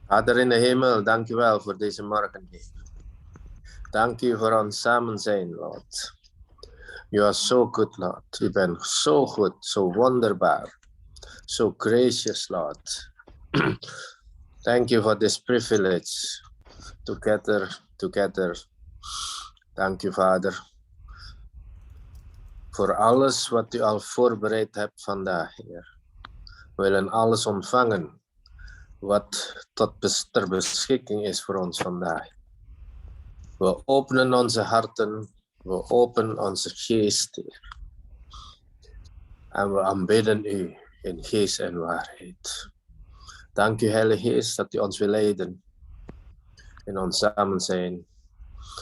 Vader in de hemel, dank u wel voor deze morgen, Heer. Dank u voor ons samen zijn, Lord. You are so good, Lord. U bent zo goed, zo wonderbaar. So gracious, Lord. Thank you for this privilege together. Dank u, Vader, voor alles wat u al voorbereid hebt vandaag, Heer. We willen alles ontvangen wat ter beschikking is voor ons vandaag. We openen onze harten, we openen onze geest, Heer. En we aanbidden u in geest en waarheid. Dank u, Heilige Geest, dat u ons wil leiden in ons samen zijn.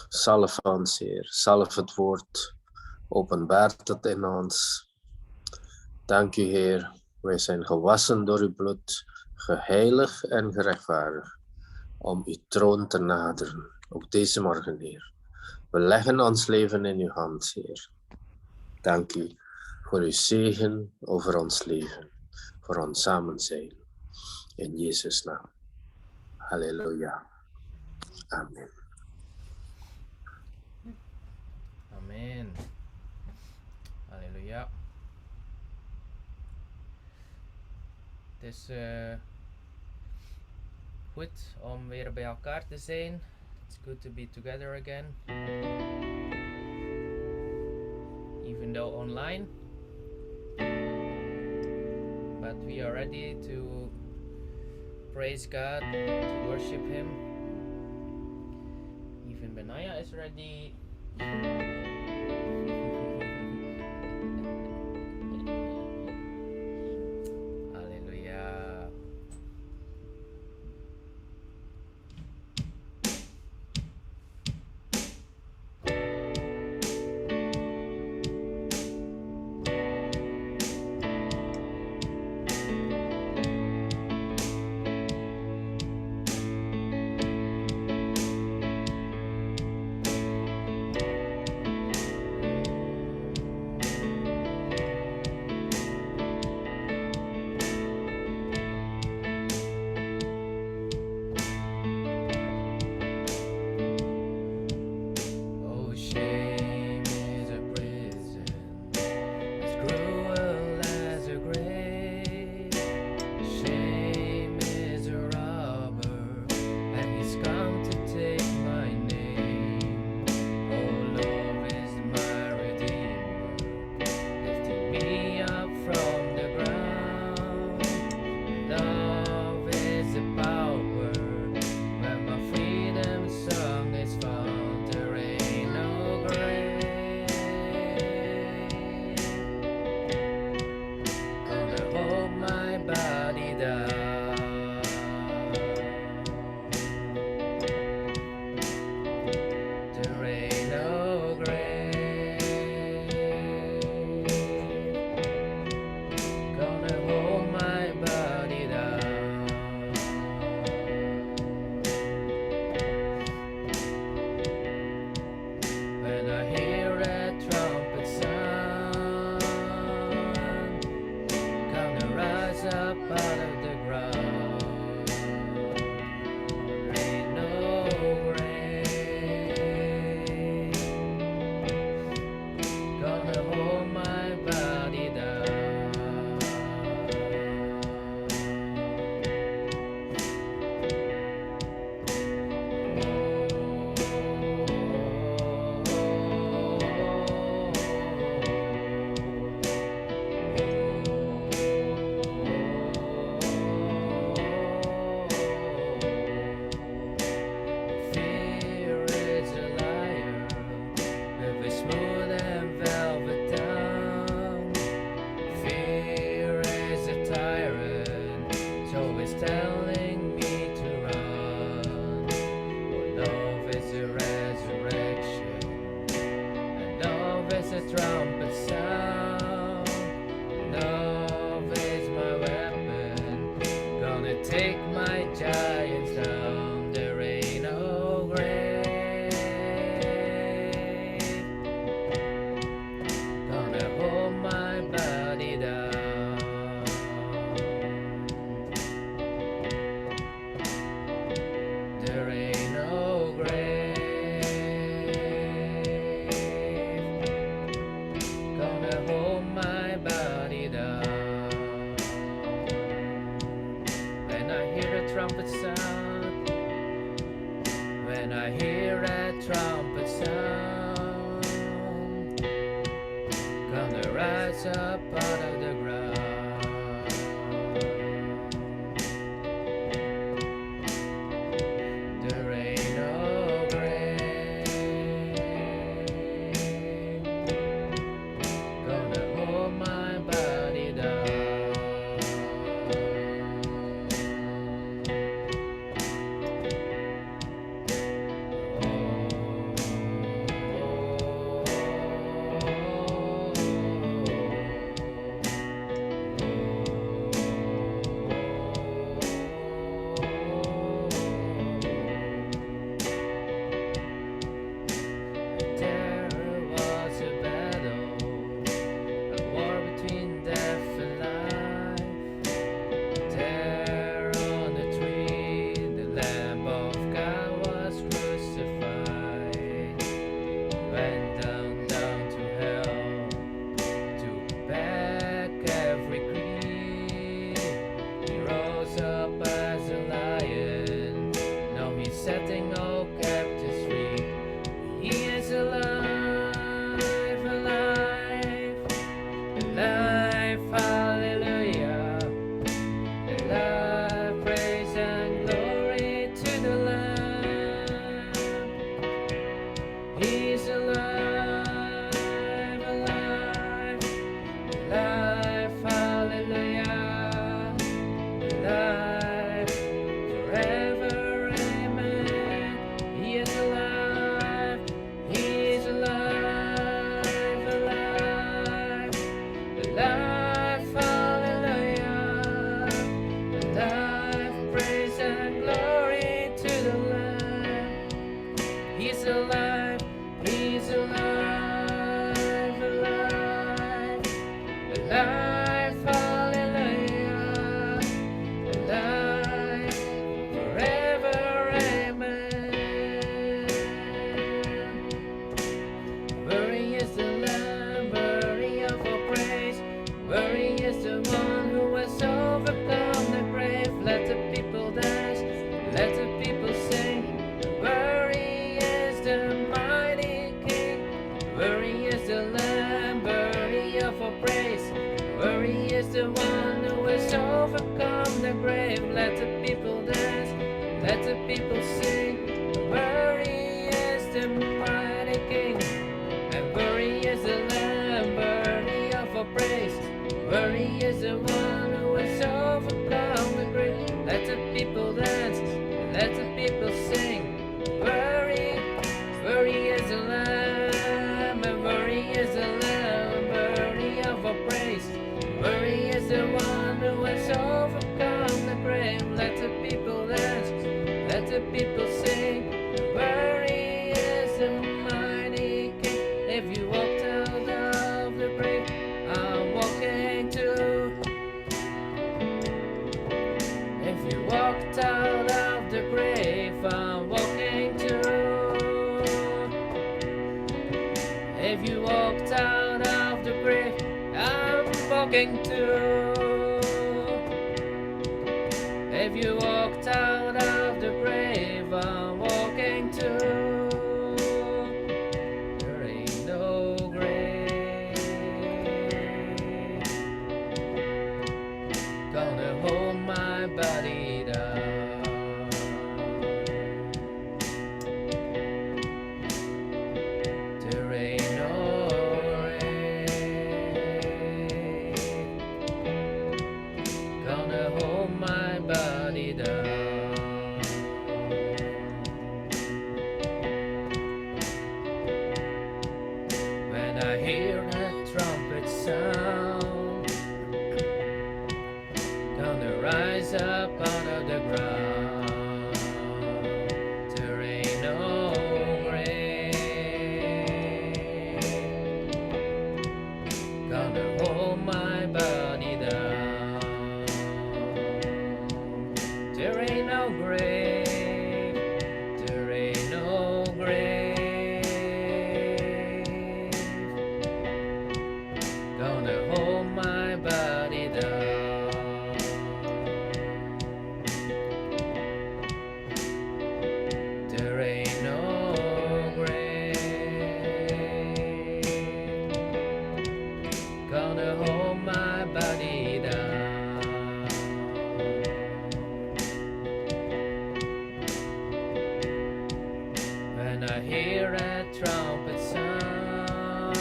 Zalf ons, Heer. Zalf het woord. Openbaart het in ons. Dank u, Heer. Wij zijn gewassen door uw bloed, geheiligd en gerechtvaardigd, om uw troon te naderen. Ook deze morgen, Heer. We leggen ons leven in uw hand, Heer. Dank u voor uw zegen over ons leven, voor ons samen zijn. In Jezus' naam. Halleluja. Amen. Amen. Halleluja. Het is goed om weer bij elkaar te zijn. It's good to be together again. Even though online. But we are ready to praise God, to worship Him. Even Benaya is ready. Hallelujah. There ain't no grave gonna hold my body down. When I hear a trumpet sound, when I hear a trumpet sound, gonna rise up out of the ground. There ain't no grave gonna hold my body down. There was a battle, a war between death and life. There on the tree, the Lamb of God was crucified. Went down to hell, took back every creed. He rose up as a lion, now he's setting all captives free. He is alive, alive, alive, hallelujah. Alive, praise and glory to the Lamb. He's alive, alive, alive, hallelujah. Alive, forever, amen. He is alive, he is alive, alive, alive, hallelujah. Alive, praise and glory to the Lamb. He's alive, he's alive, alive, alive, hallelujah. Alive, forever, amen. Worry is the Lamb, worthy of our praise. Worry is the one who has overcome the grave. Let the people dance, let the people sing. Worry is the mighty King. Worry is the Lamb, worthy of our praise. Worry is the one who has overcome the grave. Let the people dance, let the people sing. Worry is the mighty King. And worry is the Lamb, worthy of our praise. Worry is the one who has overcome the grave. Let the people dance, let the people sing. Worry is the Lamb, and worry is the Lamb, worthy of our praise. Worry is the one who has overcome the grave. Let the people dance, let the people sing. Worry is the mighty King. If you walked out of the grave, I'm walking too. If you walked out of the grave, I'm walking too. If you walked out of the grave, I'm walking too. If you walked out of the grave, I'm walking too. There ain't no grave gonna hold my body down. There ain't no grave hear a trumpet sound,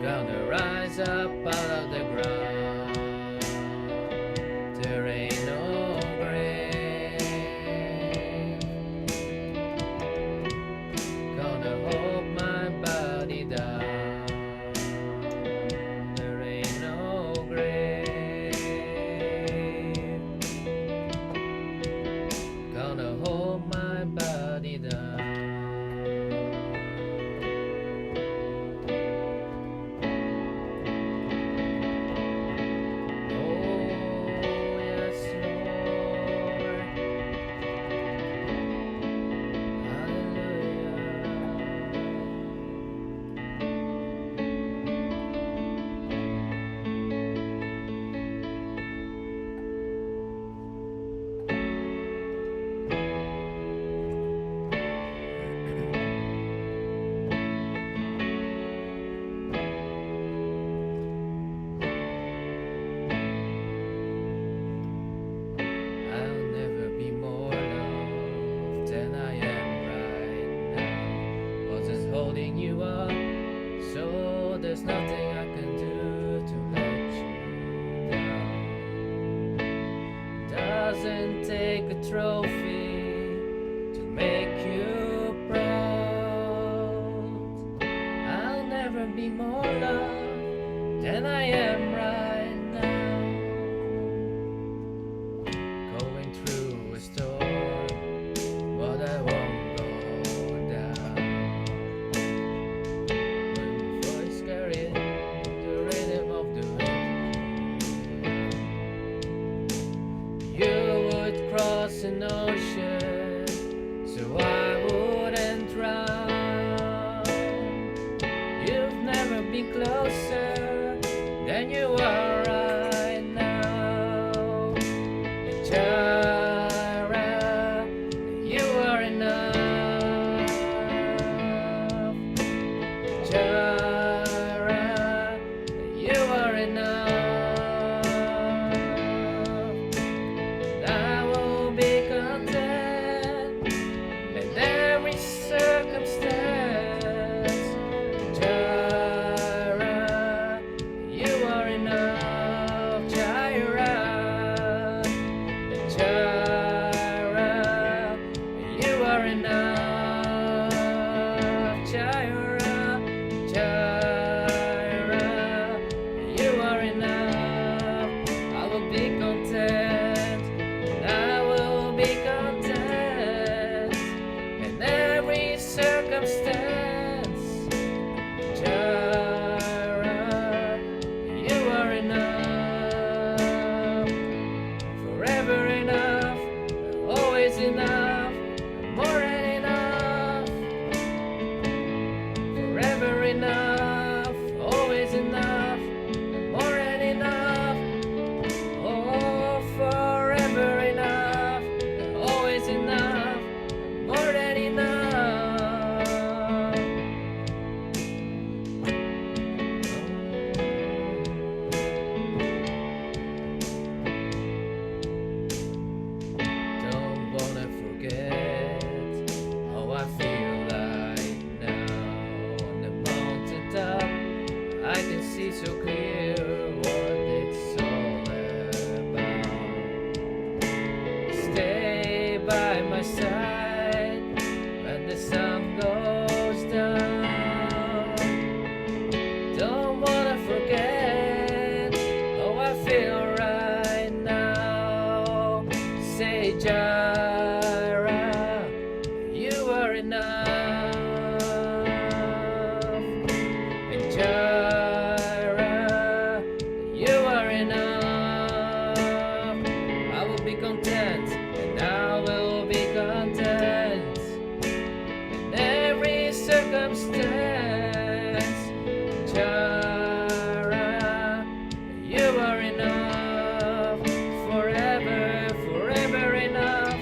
gonna rise up out of the ground. There ain't no grave gonna hold my body down. There ain't no grave gonna hold my body down. I'll never be more loved than I am right now. Was just holding you up, so there's nothing I can do to let you down. Doesn't take a trophy to make you proud. I'll never be more loved than I am right now. Going through a storm, but I won't go down. When my voice carried the rhythm of the wind, you would cross an ocean, so I wouldn't drown. You've never been closer than you are right now. Jara, you are enough. Jara, you are enough. I will be content in every circumstance. Jara, you are enough. Jara, Jara, you are enough. Jara, Jara, you are enough. I will be content, I will be content in every circumstance. Jara, you are enough. Forever enough, always enough, more than enough. Forever enough, always enough, more than enough. Oh, forever enough, always enough, more than enough. Don't wanna forget how I feel right now. On the mountaintop, I can see so clear what it's all about. Stay by my side when the sun goes down. Don't wanna forget how I feel right now. Say, Jara, you are enough. And Jara, you are enough. I will be content, and I will be content in every circumstance. Jara, you are enough. Forever, forever enough,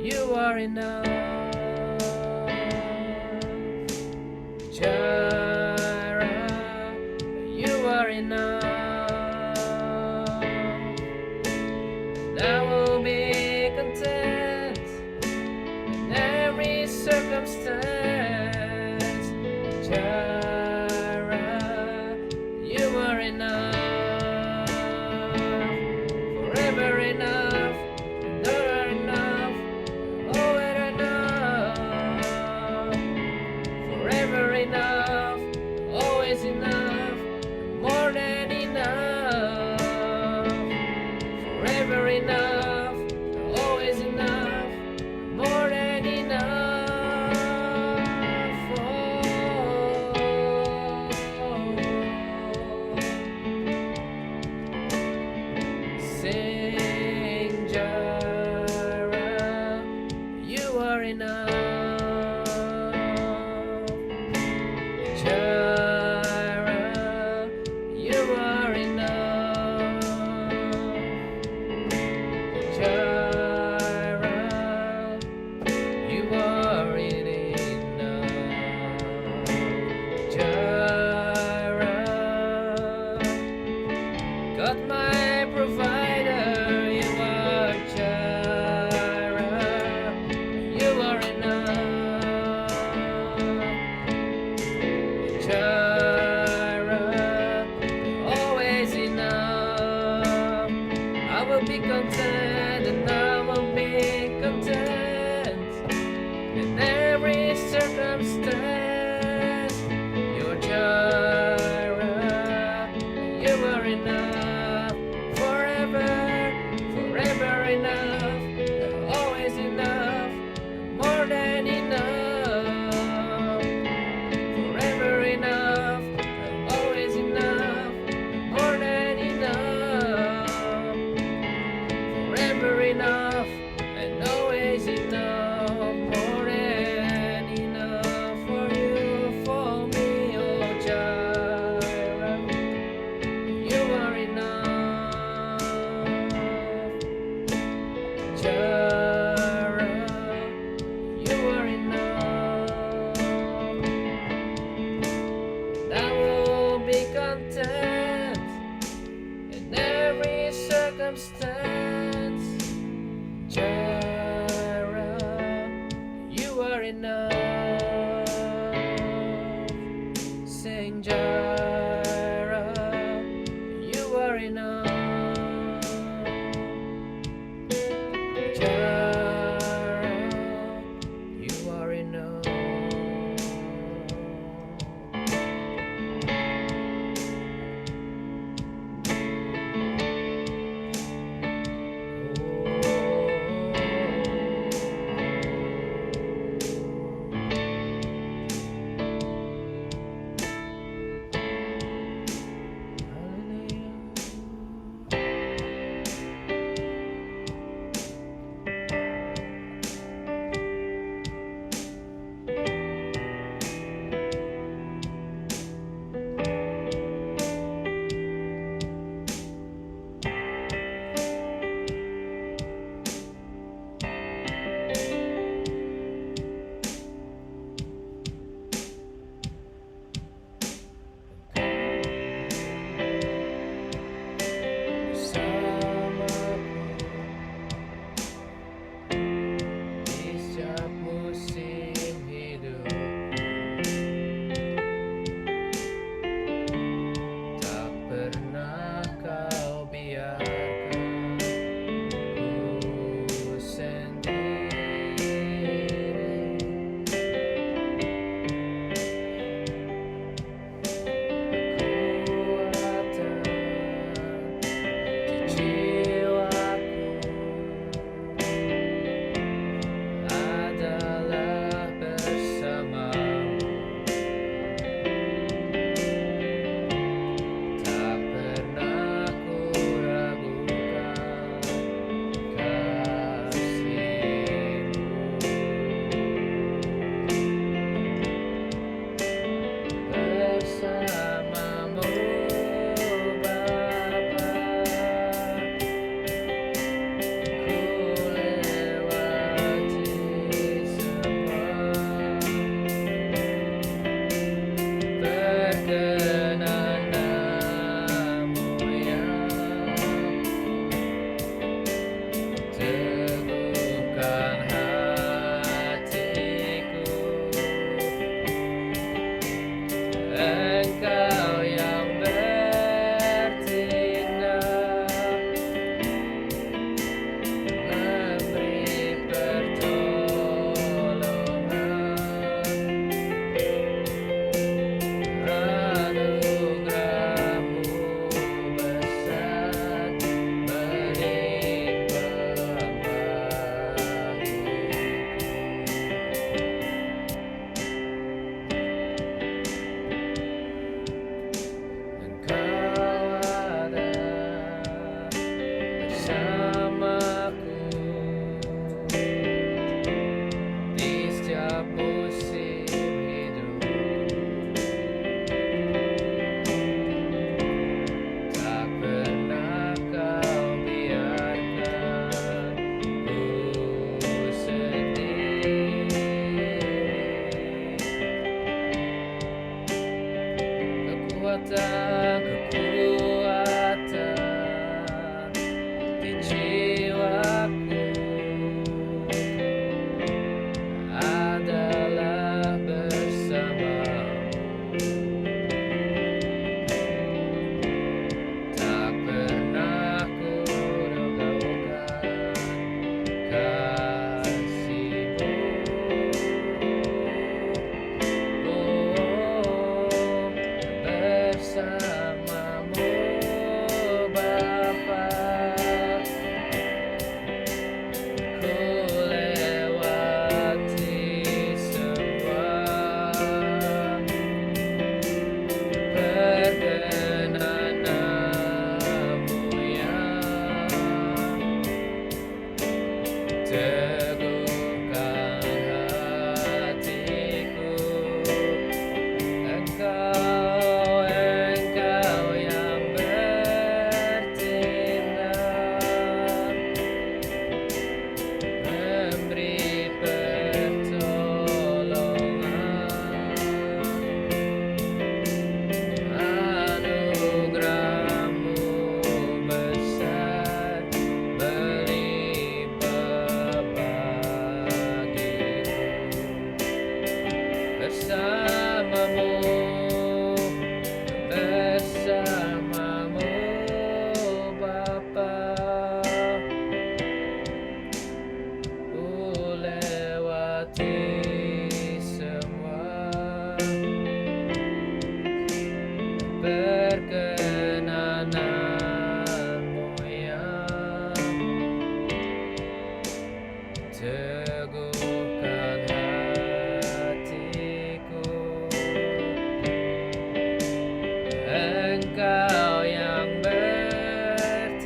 You are enough. Jireh, you are enough. I will be content in every circumstance. Jireh, you are enough. Forever enough, never enough, always enough. Forever enough, always enough, more than enough. Forever enough, always enough, more than enough. Sing Jireh, you are enough. Jireh, you are enough. Jireh, you are enough. Jireh, God my provider, you are Jireh, you are enough. Jireh, always enough. I will be content and I will be content in every circumstance. You're Jireh, you are enough. Forever, forever enough, always enough, more than enough. Forever enough, always enough, more than enough. Forever enough, and always enough, more than enough for you, for me, oh Jireh. You are enough. Jireh, you are enough. And I will be content in every circumstance. Jireh, you are enough. Sing Jireh, you are enough. Jireh, you are enough. hati semua. Perkenananmu yang teguhkan hatiku. Engkau yang bertindak,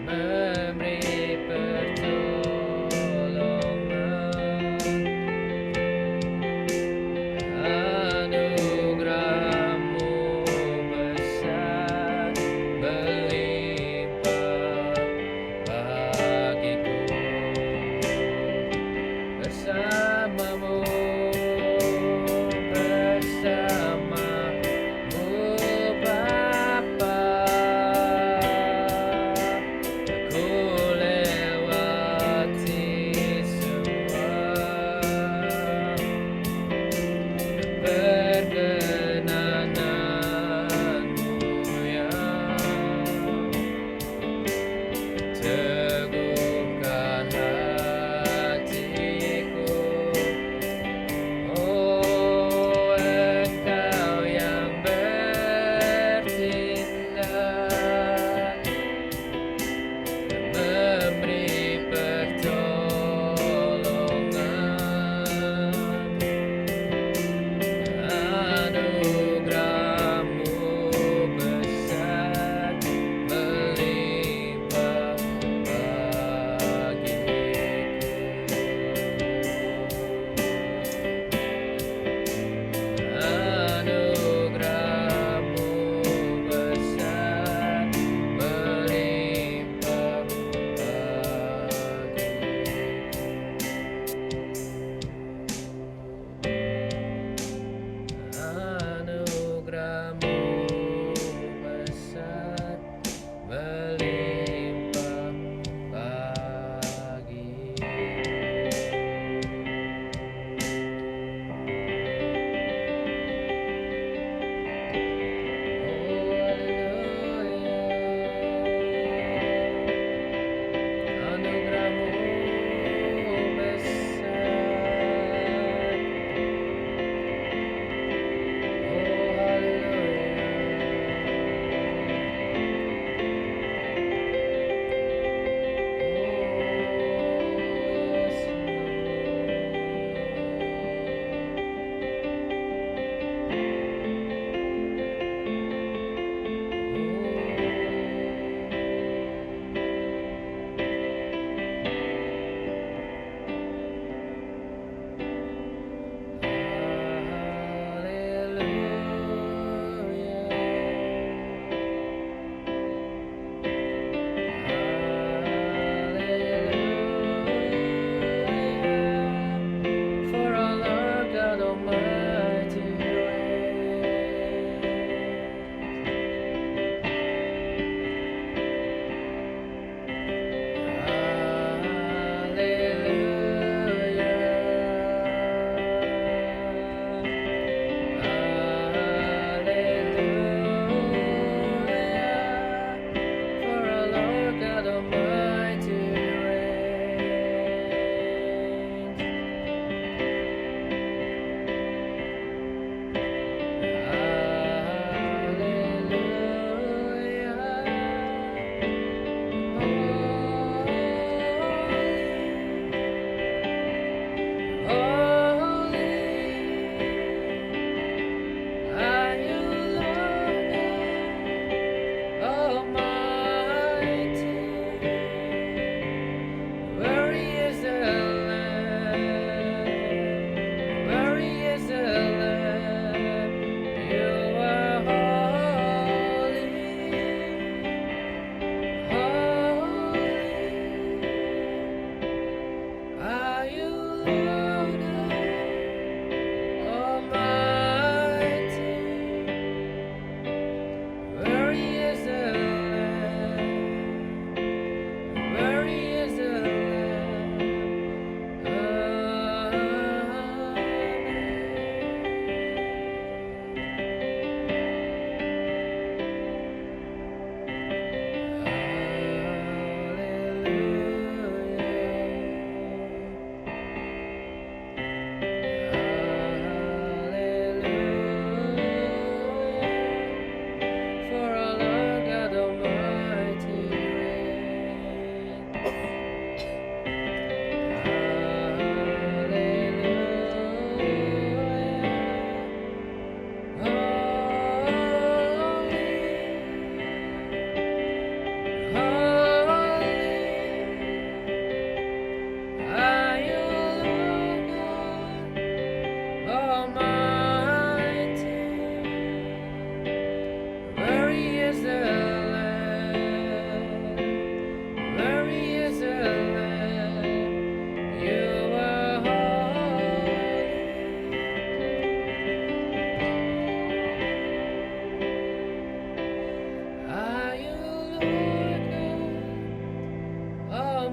memberi petunjuk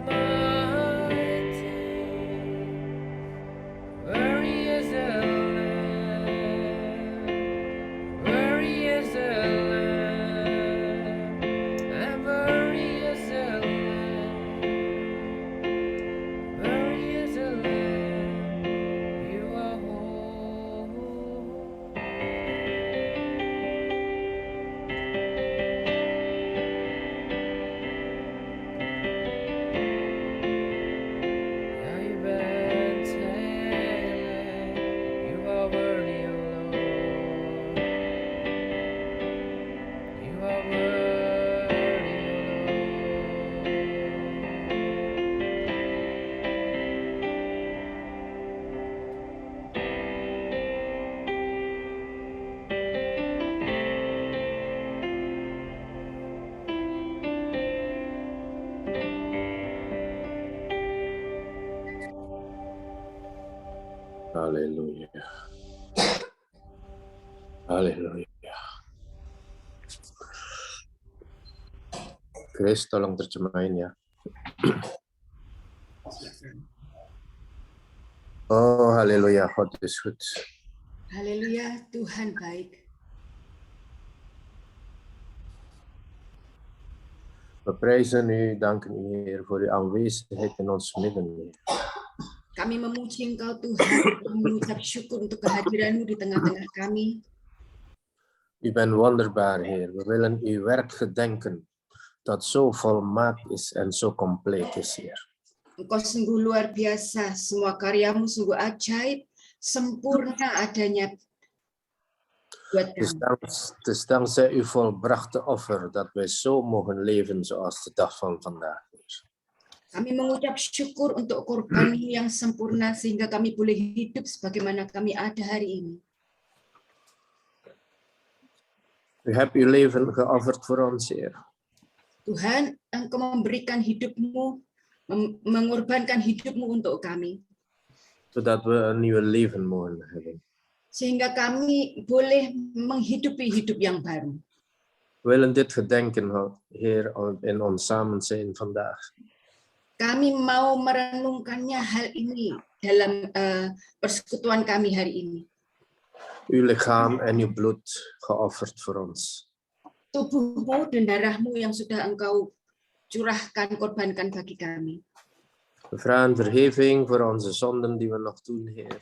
Almighty. Worry is the Lamb. Worry is the Lamb. And worry is the Lamb. Worry is the Lamb. You are whole. Now you you are worthy, O Lord. You are worthy, Haleluya. Haleluya. Grace, tolong terjemahin ya. Oh, haleluya. God is good. Haleluya, Tuhan baik. We prijzen u, danken u, Heer, voor uw aanwezigheid in ons midden, Heer. Kami memuji Engkau Tuhan, kami mengucap syukur untuk kehadiran-Mu di tengah-tengah kami. U bent wonderbaar, Heer. We willen uw werk gedenken, dat zo volmaakt is en zo compleet is, Heer. Engkau sungguh luar biasa, semua karya-Mu sungguh ajaib, sempurna adanya buat Het kami. is dankzij uw volbrachte offer dat wij zo mogen leven zoals de dag van vandaag, Heer. Kami mengucap syukur untuk korban yang sempurna sehingga kami boleh hidup sebagaimana kami ada hari ini. U hebt uw leven geofferd voor ons, Heer. Tuhan, Engkau memberikan hidup-Mu, mengorbankan hidup-Mu untuk kami. Zodat we een nieuw leven mogen hebben. Sehingga kami boleh menghidupi hidup yang baru. We willen dit gedenken, Heer, in ons samen zijn vandaag. Kami mau merenungkannya hal ini dalam persekutuan kami hari ini. Uw lichaam en uw bloed geofferd voor ons. Tubuh-Mu dan darah-Mu yang sudah Engkau curahkan, korbankan bagi kami. We vragen vergeving voor onze zonden die we nog doen, Heer.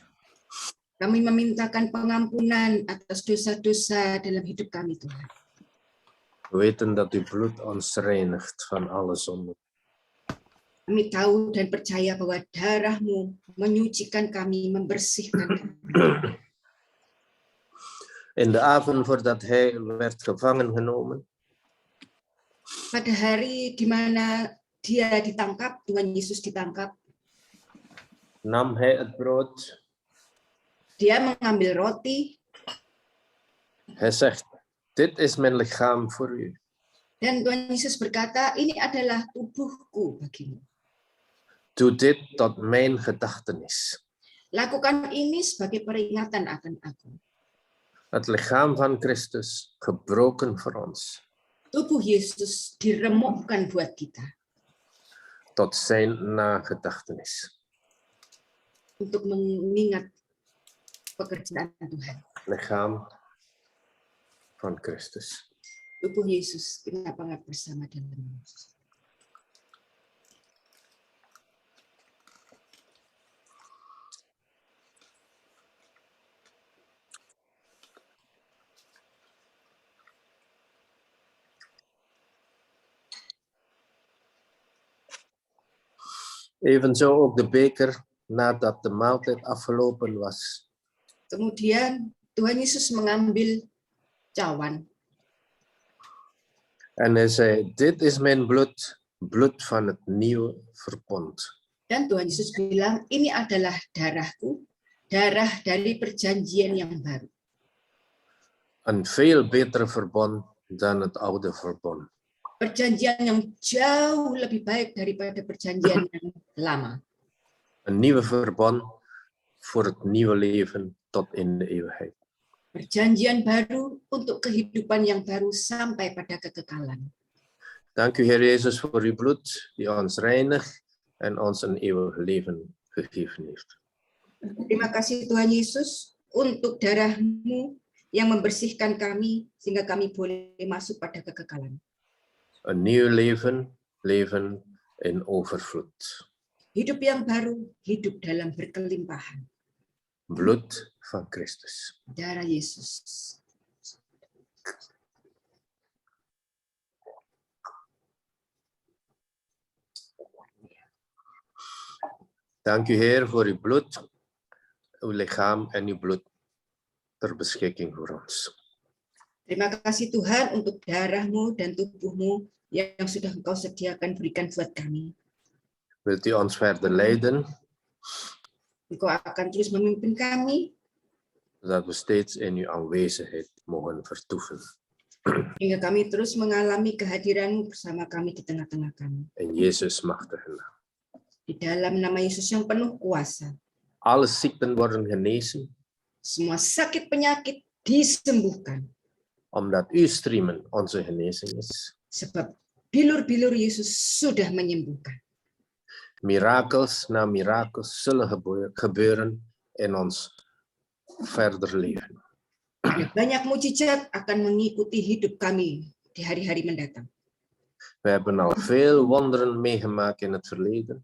Kami memintakan pengampunan atas dosa-dosa dalam hidup kami, Tuhan. We weten dat uw bloed ons reinigt van alle zonden. Kami tahu dan percaya bahwa darah-Mu menyucikan kami, membersihkan kami. In de avond voordat hij werd gevangen genomen, Pada hari di mana Dia ditangkap, Tuhan Yesus ditangkap, nam hij het brood. Dia mengambil roti, Hij zegt, dit is mijn lichaam voor u. dan Tuhan Yesus berkata, ini adalah tubuhku bagimu. Doe dit tot mijn gedachtenis. Lakukan ini sebagai peringatan akan aku. Het lichaam van Christus gebroken voor ons. Tubuh Yesus diremukkan buat kita. Tot zijn nagedachtenis. Untuk mengingat pekerjaan Tuhan. Lichaam van Christus. Tubuh Yesus, kita panggap bersama dalam Yesus. Evenzo ook de beker nadat de maaltijd afgelopen was. Kemudian Tuhan Yesus mengambil cawan. En hij zei, dit is mijn bloed, bloed van het nieuwe verbond. Dan Tuhan Yesus bilang, ini adalah darahku, darah dari perjanjian yang baru. Een veel betere verbond dan het oude verbond. Perjanjian yang jauh lebih baik daripada perjanjian yang lama. Een nieuwe verbond voor het nieuwe leven tot in de eeuwigheid. Perjanjian baru untuk kehidupan yang baru sampai pada kekekalan. Dank u, Heer Jezus, voor uw bloed die ons reinigt en ons een eeuwig leven gegeven heeft. Terima kasih Tuhan Yesus untuk darah-Mu yang membersihkan kami sehingga kami boleh masuk pada kekekalan. Een nieuw leven, leven in overvloed. Hidup yang baru, hidup dalam berkelimpahan. Bloed van Christus. Darah Yesus. Dank u Heer voor uw bloed, uw lichaam en uw bloed ter beschikking voor ons. Terima kasih Tuhan untuk darah-Mu dan tubuh-Mu yang sudah Engkau sediakan berikan buat kami. Wilt u ons verder leiden, Engkau akan terus memimpin kami zodat we steeds in uw aanwezigheid mogen vertoeven. hingga kami terus mengalami kehadiran-Mu bersama kami di tengah-tengah kami. In Jezus machtige naam. Di dalam nama Yesus yang penuh kuasa, Alle ziekten worden genezen, semua sakit penyakit disembuhkan. omdat uw striemen onze genezing is. Sebab bilur-bilur Yesus sudah menyembuhkan. Mirakels na mirakels zullen gebeuren in ons verder leven. Ada banyak mujizat akan mengikuti hidup kami di hari-hari mendatang. We hebben al veel wonderen meegemaakt in het verleden,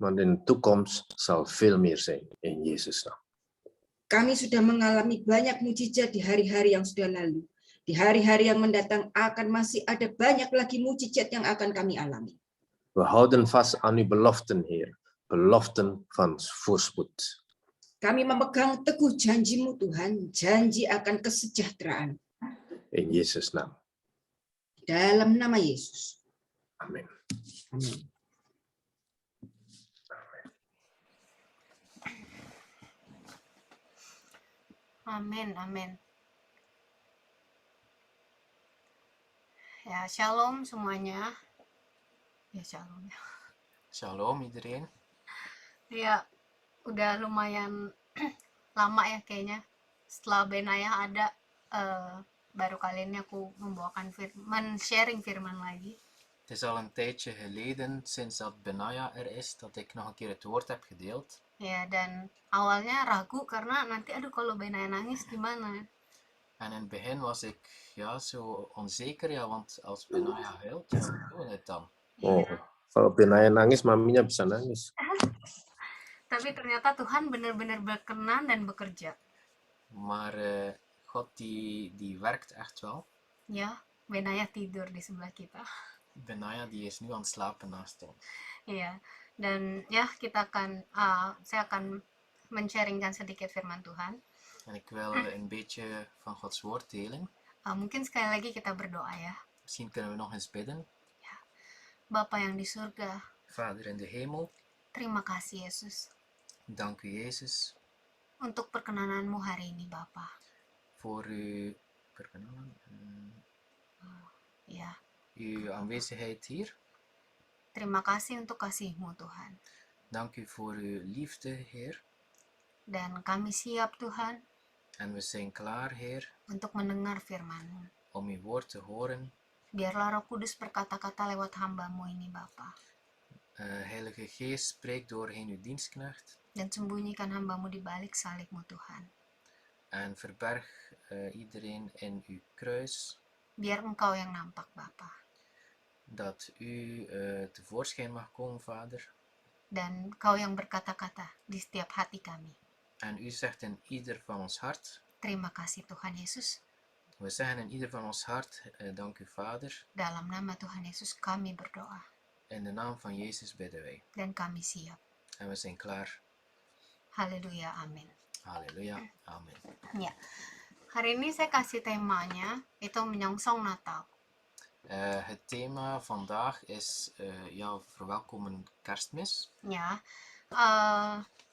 maar in de toekomst zal veel meer zijn in Jezus' naam. Kami sudah mengalami banyak mujizat di hari-hari yang sudah lalu. Di hari-hari yang mendatang akan masih ada banyak lagi mujizat yang akan kami alami. We houden vast aan uw beloften, Heer, beloften van voorspoed. Kami memegang teguh janji-Mu Tuhan, janji akan kesejahteraan. In Jezus' naam. Dalam nama Yesus. Amen. Amin. Amin, amin. Ya, shalom semuanya. Ya, shalom. Shalom iedereen. Ya, udah lumayan lama ya kayaknya. Setelah Benaya ada, baru kali ini aku membawakan sharing firman lagi. Het is al een tijdje geleden sinds dat Benaya er is dat ik nog een keer het woord heb gedeeld. Ya, dan awalnya ragu karena nanti aduh kalau Benaya nangis gimana? En in het begin was ik zo onzeker, want als Benaya huilt, hoe doen we het dan? Oh, kalau Benaya nangis, maminya bisa nangis. Tapi ternyata Tuhan benar-benar berkenan dan bekerja. Maar God die werkt echt wel. Ya, Benaya tidur di sebelah kita. Benaya die is nu aan het slapen naast ons. Iya, dan ya saya akan men-sharingkan sedikit firman Tuhan. En ik wil een beetje van Gods woord delen. Mungkin sekali lagi kita berdoa ya. Misschien kunnen we nog eens bidden. Bapa yang di surga, Vader in de hemel, terima kasih Yesus dank u Jezus untuk perkenananmu hari ini Bapa. voor uw perkenalan, Ya, uw aanwezigheid hier. terima kasih untuk kasih-Mu Tuhan. Dank u voor uw liefde, Heer. Dan kami siap Tuhan En we zijn klaar, Heer, untuk mendengar firman-Mu. om uw woord te horen. Biarlah Roh Kudus berkata-kata lewat hamba-Mu ini Bapa. Heilige Geest, spreek doorheen uw dienstknecht. Dan sembunyikan hamba-Mu di balik salib-Mu Tuhan. En verberg iedereen in uw kruis. Biar Engkau yang nampak Bapa. Dat u tevoorschijn mag komen, Vader. Dan Kau yang berkata-kata di setiap hati kami. En u zegt in ieder van ons hart. Terima kasih Tuhan Yesus. We zeggen in ieder van ons hart, dank u Vader. Dalam nama Tuhan Yesus kami berdoa. In de naam van Jezus bidden wij. Dan kami siap. En we zijn klaar. Haleluya, amin. Halleluja, amen. Ya, hari ini saya kasih temanya itu menyongsong Natal. Het thema vandaag is verwelkomen kerstmis. Ya,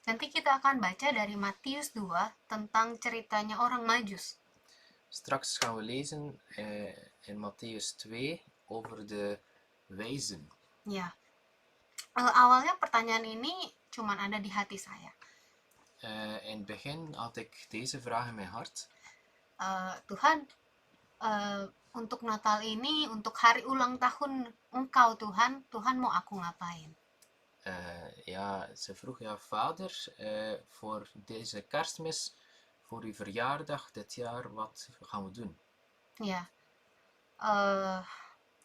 nanti kita akan baca dari Matius 2 tentang ceritanya orang Majus. Straks gaan we lezen in Matthäus 2 over de wijzen. Ya, awalnya pertanyaan ini cuma ada di hati saya. In het begin had ik deze vraag in mijn hart. Tuhan, untuk Natal ini, untuk hari ulang tahun Engkau Tuhan mau aku ngapain? Ja, ze vroeg, ja, vader, voor deze kerstmis, voor uw verjaardag dit jaar, wat gaan we doen? Ya,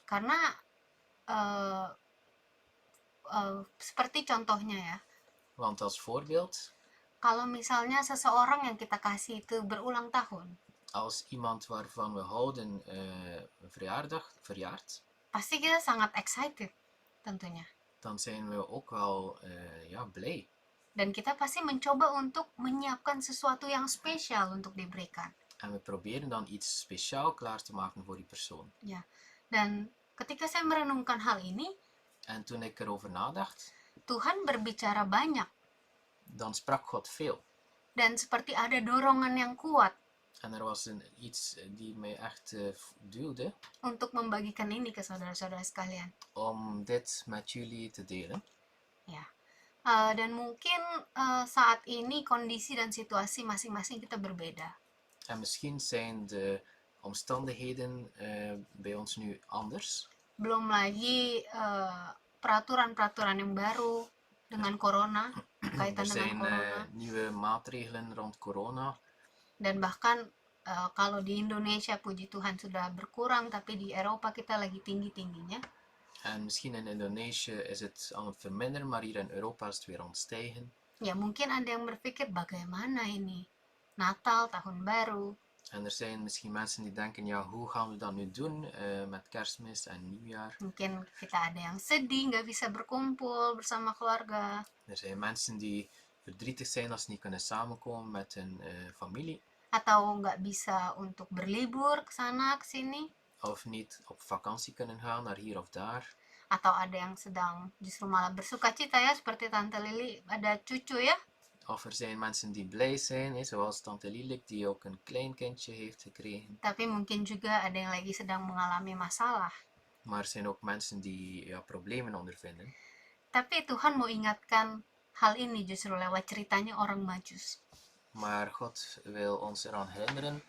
karena eh, seperti contohnya ya, Want als voorbeeld, kalau misalnya seseorang yang kita kasih itu berulang tahun, als iemand waarvan we houden een verjaardag verjaart, pasti kita sangat excited tentunya. dan zijn we ook wel ja, blij. Dan kita pasti mencoba untuk menyiapkan sesuatu yang spesial untuk diberikan. En we proberen dan iets speciaal klaar te maken voor die persoon. Ya. Dan ketika saya merenungkan hal ini, En toen ik erover nadacht, Tuhan berbicara banyak dan sprak God veel. dan seperti ada dorongan yang kuat En er was iets die mij echt duwde untuk membagikan ini ke saudara-saudara sekalian. om dit met jullie te delen. Ya. Dan mungkin saat ini kondisi dan situasi masing-masing kita berbeda. En misschien zijn de omstandigheden bij ons nu anders. Belum lagi peraturan-peraturan yang baru dengan corona, kaitan Er dengan zijn corona. nieuwe maatregelen rond corona. Dan bahkan kalau di Indonesia puji Tuhan sudah berkurang, tapi di Eropa kita lagi tinggi-tingginya. En misschien in Indonesië is het aan het verminderen, maar hier in Europa is het weer aan het stijgen. Ya mungkin ada yang berpikir bagaimana ini Natal, tahun baru. En er zijn misschien mensen die denken, ja, hoe gaan we dat nu doen met kerstmis en nieuwjaar? Mungkin kita ada yang sedih, nggak bisa berkumpul bersama keluarga. Er zijn mensen die verdrietig zijn als ze niet kunnen samenkomen met hun familie. Atau nggak bisa untuk berlibur ke sana, ke sini. Of niet op vakantie kunnen gaan naar hier of daar. Atau ada yang sedang justru malah bersuka cita ya, seperti Tante Lili ada cucu ya. Of er zijn mensen die blij zijn, zoals Tante Lilik die ook een klein kindje heeft gekregen. Tapi mungkin juga ada yang lagi sedang mengalami masalah. Maar er zijn ook mensen die problemen ondervinden. Tapi Tuhan mau ingatkan hal ini justru lewat ceritanya orang Majus. Maar God wil ons eraan herinneren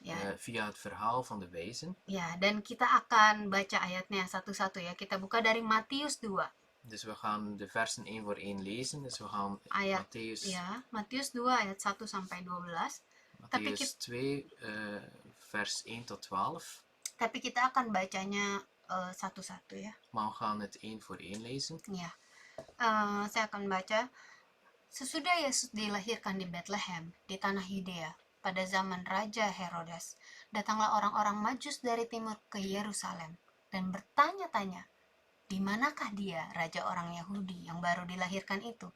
Ya, via het verhaal van de wijzen. ya, dan kita akan baca ayatnya satu-satu ya. Kita buka dari Matius 2. Dus we gaan de versen 1 voor 1 lezen. Dus we gaan Ayat, Matthäus, ya, Matius 2 ayat 1 sampai 12. Tapi Matthäus 2 vers 1 tot 12. Tapi kita akan bacanya satu-satu ya. Maar we gaan het 1 voor 1 lezen. Ya. Saya akan baca. Sesudah Yesus dilahirkan di Bethlehem, di tanah Yudea, pada zaman Raja Herodes, datanglah orang-orang Majus dari timur ke Yerusalem dan bertanya-tanya, di manakah dia, raja orang Yahudi yang baru dilahirkan itu?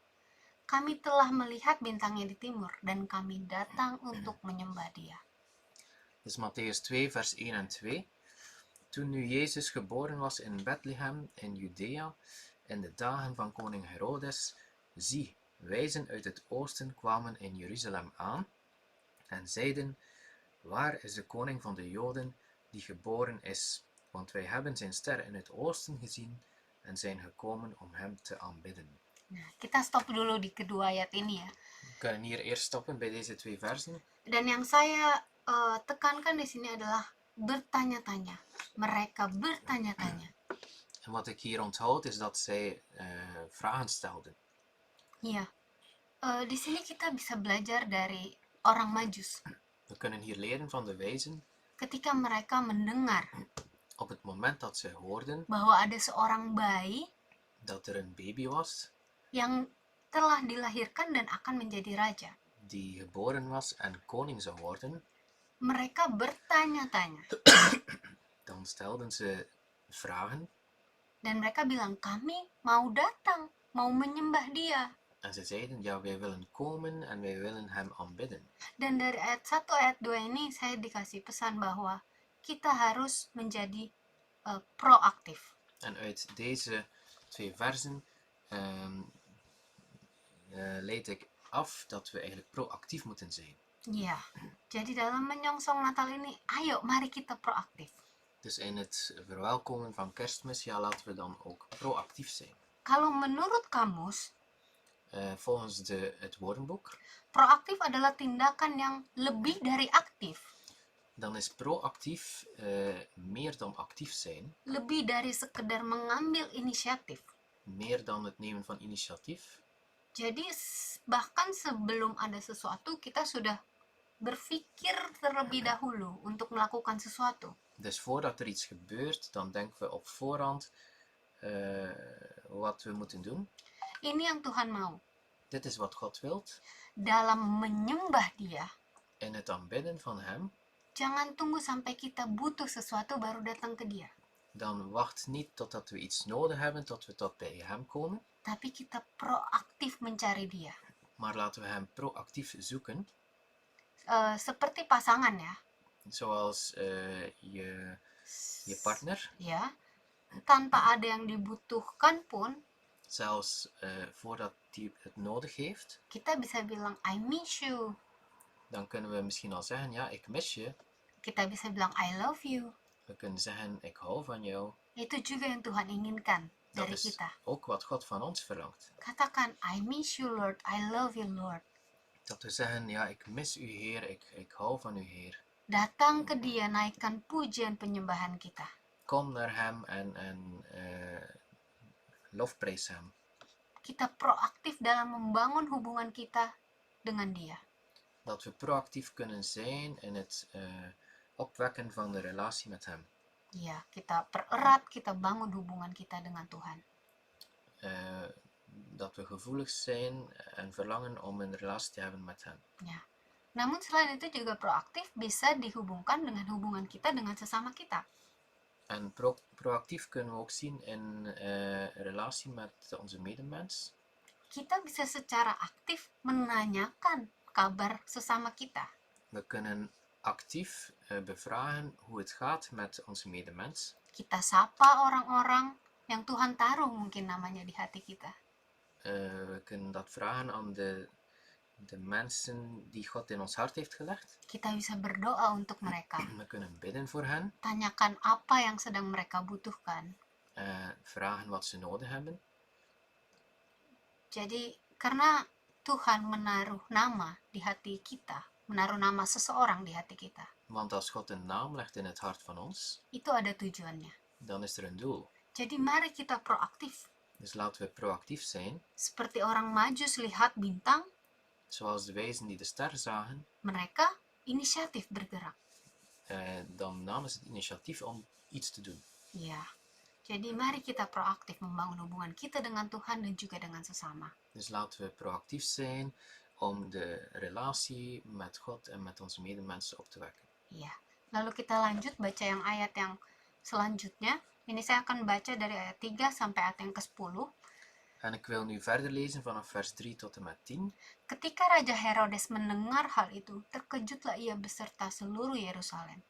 Kami telah melihat bintangnya di timur dan kami datang untuk menyembah dia. Dus Matthäus 2 vers 1 en 2. Toen nu Jezus geboren was in Bethlehem in Judea, in de dagen van koning Herodes, zie, wijzen uit het oosten kwamen in Jeruzalem aan en zeiden, waar is de koning van de Joden die geboren is? Want wij hebben zijn ster in het oosten gezien en zijn gekomen om hem te aanbidden. Nah, kita stop dulu di kedua ayat ini ya. We kunnen hier eerst stoppen bij deze 2 versen. Dan yang saya tekankan di sini adalah bertanya-tanya. Mereka bertanya-tanya. En wat ik hier onthoud is dat zij vragen stelden. Iya. Di sini kita bisa belajar dari orang Majus. We kunnen hier leren van de wijzen. Ketika mereka mendengar Op het moment dat zij hoorden bahwa ada seorang bayi dat er een baby was yang telah dilahirkan dan akan menjadi raja, die geboren was en koning zou worden, mereka bertanya-tanya. dan stelden ze vragen Dan mereka bilang, kami mau datang, mau menyembah dia. en ze zeiden, ja, wij willen komen en wij willen hem aanbidden. Dan dari ayat 1, ayat 2 ini saya dikasih pesan bahwa kita harus menjadi proaktif. En uit deze 2 versen leid ik af dat we eigenlijk proactief moeten zijn. Ya, jadi dalam menyongsong Natal ini, ayo mari kita proaktif. Dus in het verwelkomen van kerstmis, ja, laten we dan ook proactief zijn. Kalau menurut kamus, Volgens het woordenboek, proaktif adalah tindakan yang lebih dari aktif. dan is proactief meer dan actief zijn. Lebih dari sekedar mengambil inisiatif. meer dan het nemen van initiatief. Jadi bahkan sebelum ada sesuatu kita sudah berpikir terlebih dahulu untuk melakukan sesuatu. Dus voordat er iets gebeurt, dan denken we op voorhand wat we moeten doen. Ini yang Tuhan mau. Dit is wat God wilt. Dalam menyembah Dia, In het aanbidden van Hem, jangan tunggu sampai kita butuh sesuatu baru datang ke Dia. dan wacht niet totdat we iets nodig hebben, tot we tot bij Hem komen. Tapi kita proaktif mencari Dia. Maar laten we Hem proactief zoeken. Seperti pasangan ya. Zoals je partner. Ya. Tanpa ada yang dibutuhkan pun, Zelfs voordat die het nodig heeft. kita bisa bilang I miss you. Dan kunnen we misschien al zeggen, ja, ik mis je. Kita bisa bilang I love you. We kunnen zeggen, ik hou van jou. Itu juga yang Tuhan inginkan Dat dari is kita. ook wat God van ons verlangt. Katakan I miss you Lord, I love you Lord. Dat we zeggen, ja, ik mis u Heer, ik hou van u Heer. Datang ke Dia, naikkan pujian penyembahan kita. Kom naar Hem en lofprijs Hem. Kita proaktif dalam membangun hubungan kita dengan Dia. Dat we proactief kunnen zijn in het opwekken van de relatie met Hem. Ya, kita pererat, kita bangun hubungan kita dengan Tuhan. Dat we gevoelig zijn en verlangen om een relatie te hebben met Hem. Ya. Namun selain itu juga proaktif bisa dihubungkan dengan hubungan kita dengan sesama kita. En proactief kunnen we ook zien in relatie met onze medemens. Kita bisa secara aktif menanyakan kabar sesama kita. We kunnen actief bevragen hoe het gaat met onze medemens. Kita sapa orang-orang yang Tuhan taruh mungkin namanya di hati kita. We kunnen dat vragen aan de mensen die God in ons hart heeft gelegd. Kita bisa berdoa untuk mereka. We kunnen bidden voor hen. Tanyakan apa yang sedang mereka butuhkan. Vragen wat ze nodig hebben. Jadi karena Tuhan menaruh nama di hati kita, menaruh nama seseorang di hati kita, Want als God een naam legt in het hart van ons, itu ada tujuannya. dan is er een doel. Jadi mari kita proaktif. Dus laten we proactief zijn. Seperti orang Majus lihat bintang, Zoals de wijzen die de ster zagen, mereka inisiatif bergerak. dan namen ze het initiatief om iets te doen. Ya. Jadi mari kita proaktif membangun hubungan kita dengan Tuhan dan juga dengan sesama. Dus laten we proactief zijn om de relatie met God en met onze medemensen op te wekken. Ya. Lalu kita lanjut baca yang ayat yang selanjutnya. Ini saya akan baca dari ayat 3 sampai ayat yang ke-10. En ik wil nu verder lezen vanaf vers 3 tot en met 10. Ketika Raja Herodes mendengar hal itu, terkejutlah ia beserta seluruh Yerusalem.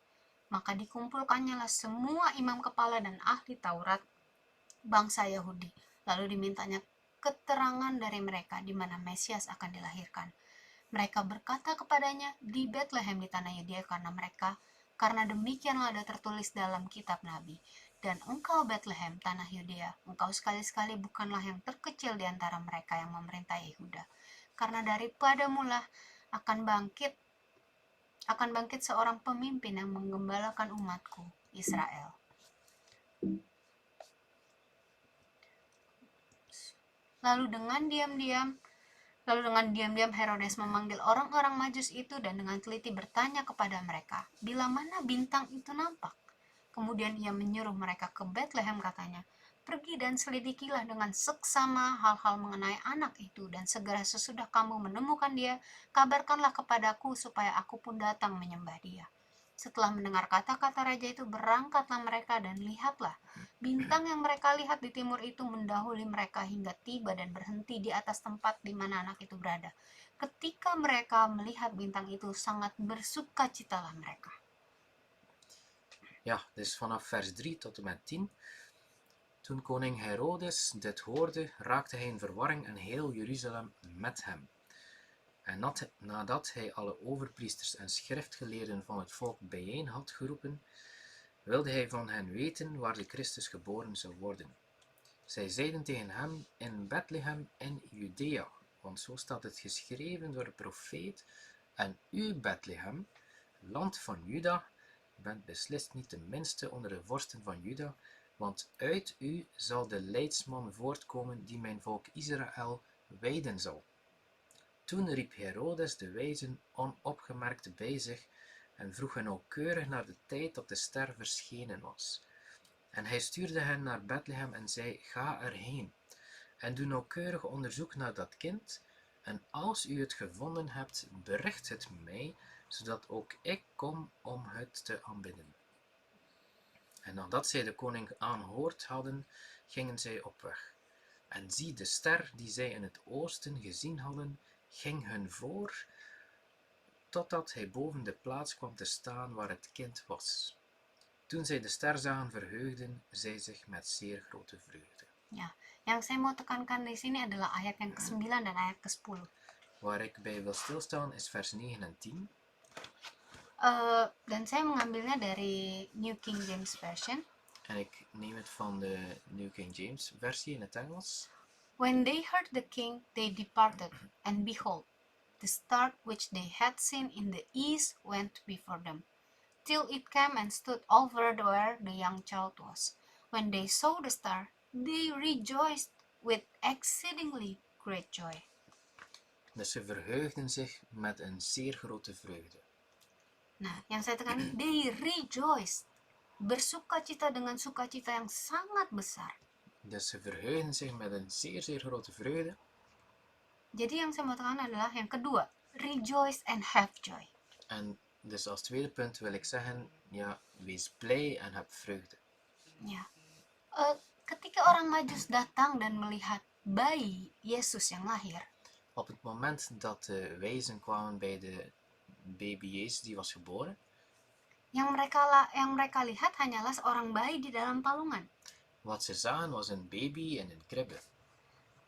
Maka dikumpulkannyalah semua imam kepala dan ahli Taurat bangsa Yahudi. Lalu dimintanya keterangan dari mereka di mana Mesias akan dilahirkan. Mereka berkata kepadanya, di Bethlehem di tanah Yudea, karena demikianlah ada tertulis dalam kitab Nabi. Dan engkau Bethlehem, tanah Yudea, engkau sekali-sekali bukanlah yang terkecil di antara mereka yang memerintah Yehuda. Karena daripadamulah akan bangkit seorang pemimpin yang menggembalakan umatku, Israel. Lalu dengan diam-diam Herodes memanggil orang-orang Majus itu dan dengan teliti bertanya kepada mereka, bila mana bintang itu nampak? Kemudian ia menyuruh mereka ke Bethlehem, katanya, pergi dan selidikilah dengan seksama hal-hal mengenai anak itu, dan segera sesudah kamu menemukan dia, kabarkanlah kepadaku supaya aku pun datang menyembah dia. Setelah mendengar kata-kata raja itu, berangkatlah mereka dan lihatlah, bintang yang mereka lihat di timur itu mendahului mereka hingga tiba dan berhenti di atas tempat di mana anak itu berada. Ketika mereka melihat bintang itu, sangat bersukacitalah mereka. Ja, dus vanaf vers 3 tot en met 10. Toen koning Herodes dit hoorde, raakte hij in verwarring en heel Jeruzalem met hem. En nadat hij alle overpriesters en schriftgeleerden van het volk bijeen had geroepen, wilde hij van hen weten waar de Christus geboren zou worden. Zij zeiden tegen hem, in Bethlehem in Judea, want zo staat het geschreven door de profeet, en u Bethlehem, land van Juda, bent beslist niet de minste onder de vorsten van Juda, Want uit u zal de leidsman voortkomen die mijn volk Israël wijden zal. Toen riep Herodes de wijzen onopgemerkt bij zich en vroeg hen nauwkeurig naar de tijd dat de ster verschenen was. En hij stuurde hen naar Bethlehem en zei, ga erheen en doe nauwkeurig onderzoek naar dat kind, en als u het gevonden hebt, bericht het mij, zodat ook ik kom om het te aanbidden. En nadat zij de koning aangehoord hadden, gingen zij op weg. En zie, de ster die zij in het oosten gezien hadden, ging hun voor, totdat hij boven de plaats kwam te staan waar het kind was. Toen zij de ster zagen, verheugden zij zich met zeer grote vreugde. Ya, yang saya mau tekankan di sini adalah ayat yang ke-9 dan ayat ke-10. Waar ik bij wil stilstaan is vers 9 en 10. Dan saya mengambilnya dari New King James Version. En ik neem het van de New King James versie in het Engels. When they heard the king, they departed, and behold, the star which they had seen in the east went before them, till it came and stood over where the young child was. When they saw the star, they rejoiced with exceedingly great joy. Dus ze verheugden zich met een zeer grote vreugde. Nah, yang saya tekan, they rejoiced. Bersukacita dengan sukacita yang sangat besar. Dus ze verheugden zich met een zeer, zeer grote vreugde. Jadi yang saya mau tekan adalah yang kedua, rejoice and have joy. En dus als tweede punt wil ik zeggen, ja, wees blij en heb vreugde. Ya, ketika orang Majus datang dan melihat bayi Yesus yang lahir, Op het moment dat de wijzen kwamen bij de baby Jezus die was geboren, yang mereka lihat hanyalah seorang bayi di dalam palungan. wat ze zagen was een baby in een kribbe.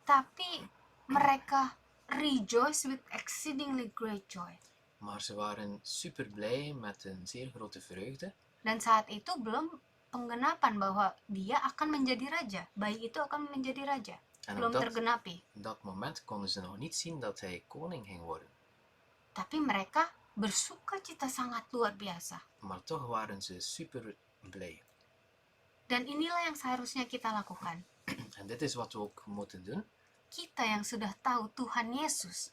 Tapi mereka rejoice with exceedingly great joy. Maar ze waren super blij met een zeer grote vreugde. Dan saat itu belum penggenapan bahwa dia akan menjadi raja. Bayi itu akan menjadi raja. En Belum op tergenapi. dat moment konden ze nog niet zien dat hij koning ging worden. Tapi mereka bersukacita sangat luar biasa. Maar toch waren ze super blij. Dan inilah yang seharusnya kita lakukan. En dit is wat we ook moeten doen. Kita yang sudah tahu Tuhan Yesus,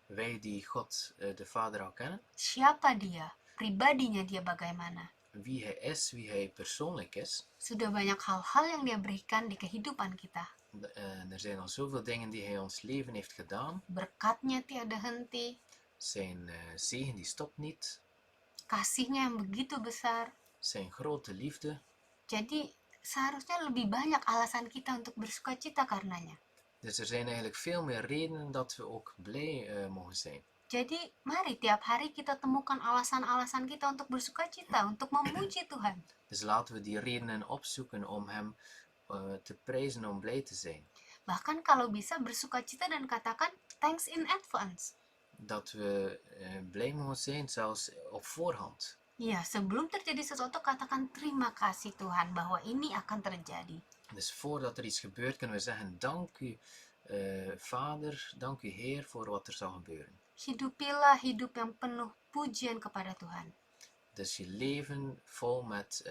Wij die God de Vader al kennen, siapa dia, pribadinya dia bagaimana. wie hij is, wie hij persoonlijk is. Sudah banyak hal-hal yang dia berikan di kehidupan kita. Er zijn al zoveel dingen die hij ons leven heeft gedaan. Berkatnya tiada henti, Zijn zegen die stopt niet. kasihnya yang begitu besar. Zijn grote liefde. Jadi seharusnya lebih banyak alasan kita untuk bersukacita karenanya. Dus er zijn eigenlijk veel meer redenen dat we ook blij mogen zijn. Jadi mari tiap hari kita temukan alasan-alasan kita untuk bersukacita, untuk memuji Tuhan. Dus laten we die redenen opzoeken om hem te prijzen, om blij te zijn. Bahkan kalau bisa bersukacita dan katakan thanks in advance. Dat we blij mogen zijn, zelfs op voorhand. Ya, sebelum terjadi sesuatu katakan terima kasih Tuhan bahwa ini akan terjadi. Dus voordat er iets gebeurt, kunnen we zeggen, dank u Vader, dank u Heer voor wat er zal gebeuren. Hidupilah hidup yang penuh pujian kepada Tuhan. Dus je leven vol met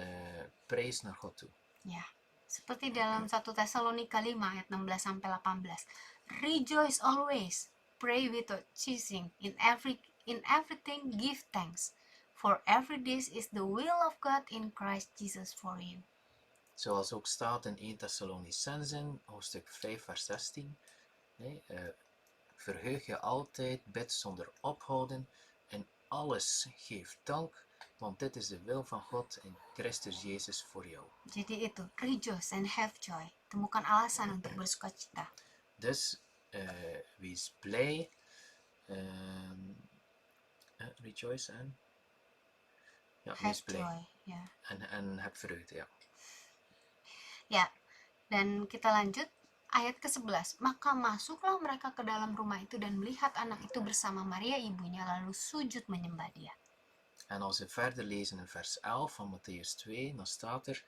prijs naar God toe. Ya, seperti dalam 1 Tesalonika 5 ayat 16-18. Rejoice always, pray without ceasing, in everything give thanks. For every this is the will of God in Christ Jesus for you. Zoals ook staat in 1 Thessalonicenzen, hoofdstuk 5 vers 16. Nee, verheug je altijd, bid zonder ophouden, en alles geef dank, want dit is de wil van God in Christus Jezus voor jou. Jadi itu, rejoice and have joy. Temukan alasan untuk bersukacita. Dus wees blij, rejoice en ja, Have wees blij. joy, ya. En heb vreugde, ja. Ya, dan kita lanjut ayat ke-11. Maka masuklah mereka ke dalam rumah itu dan melihat anak itu bersama Maria ibunya, lalu sujud menyembah dia. En als we verder lezen in vers 11 van Mattheüs 2, dan staat er: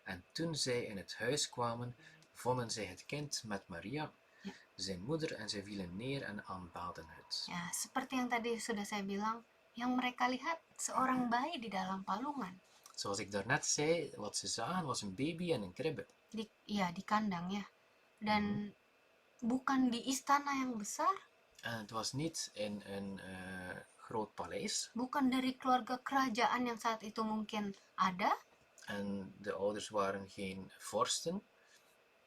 En toen zij in het huis kwamen, vonden zij het kind met Maria, Ja. zijn moeder, en zij vielen neer en aanbaden het. Ya, seperti yang tadi sudah saya bilang, yang mereka lihat seorang bayi di dalam palungan. Zoals ik daarnet zei, wat ze zagen was een baby in een kribbe. Di kandang ya. Dan bukan di istana yang besar, En het was niet in een groot paleis. bukan dari keluarga kerajaan yang saat itu mungkin ada, En de ouders waren geen vorsten,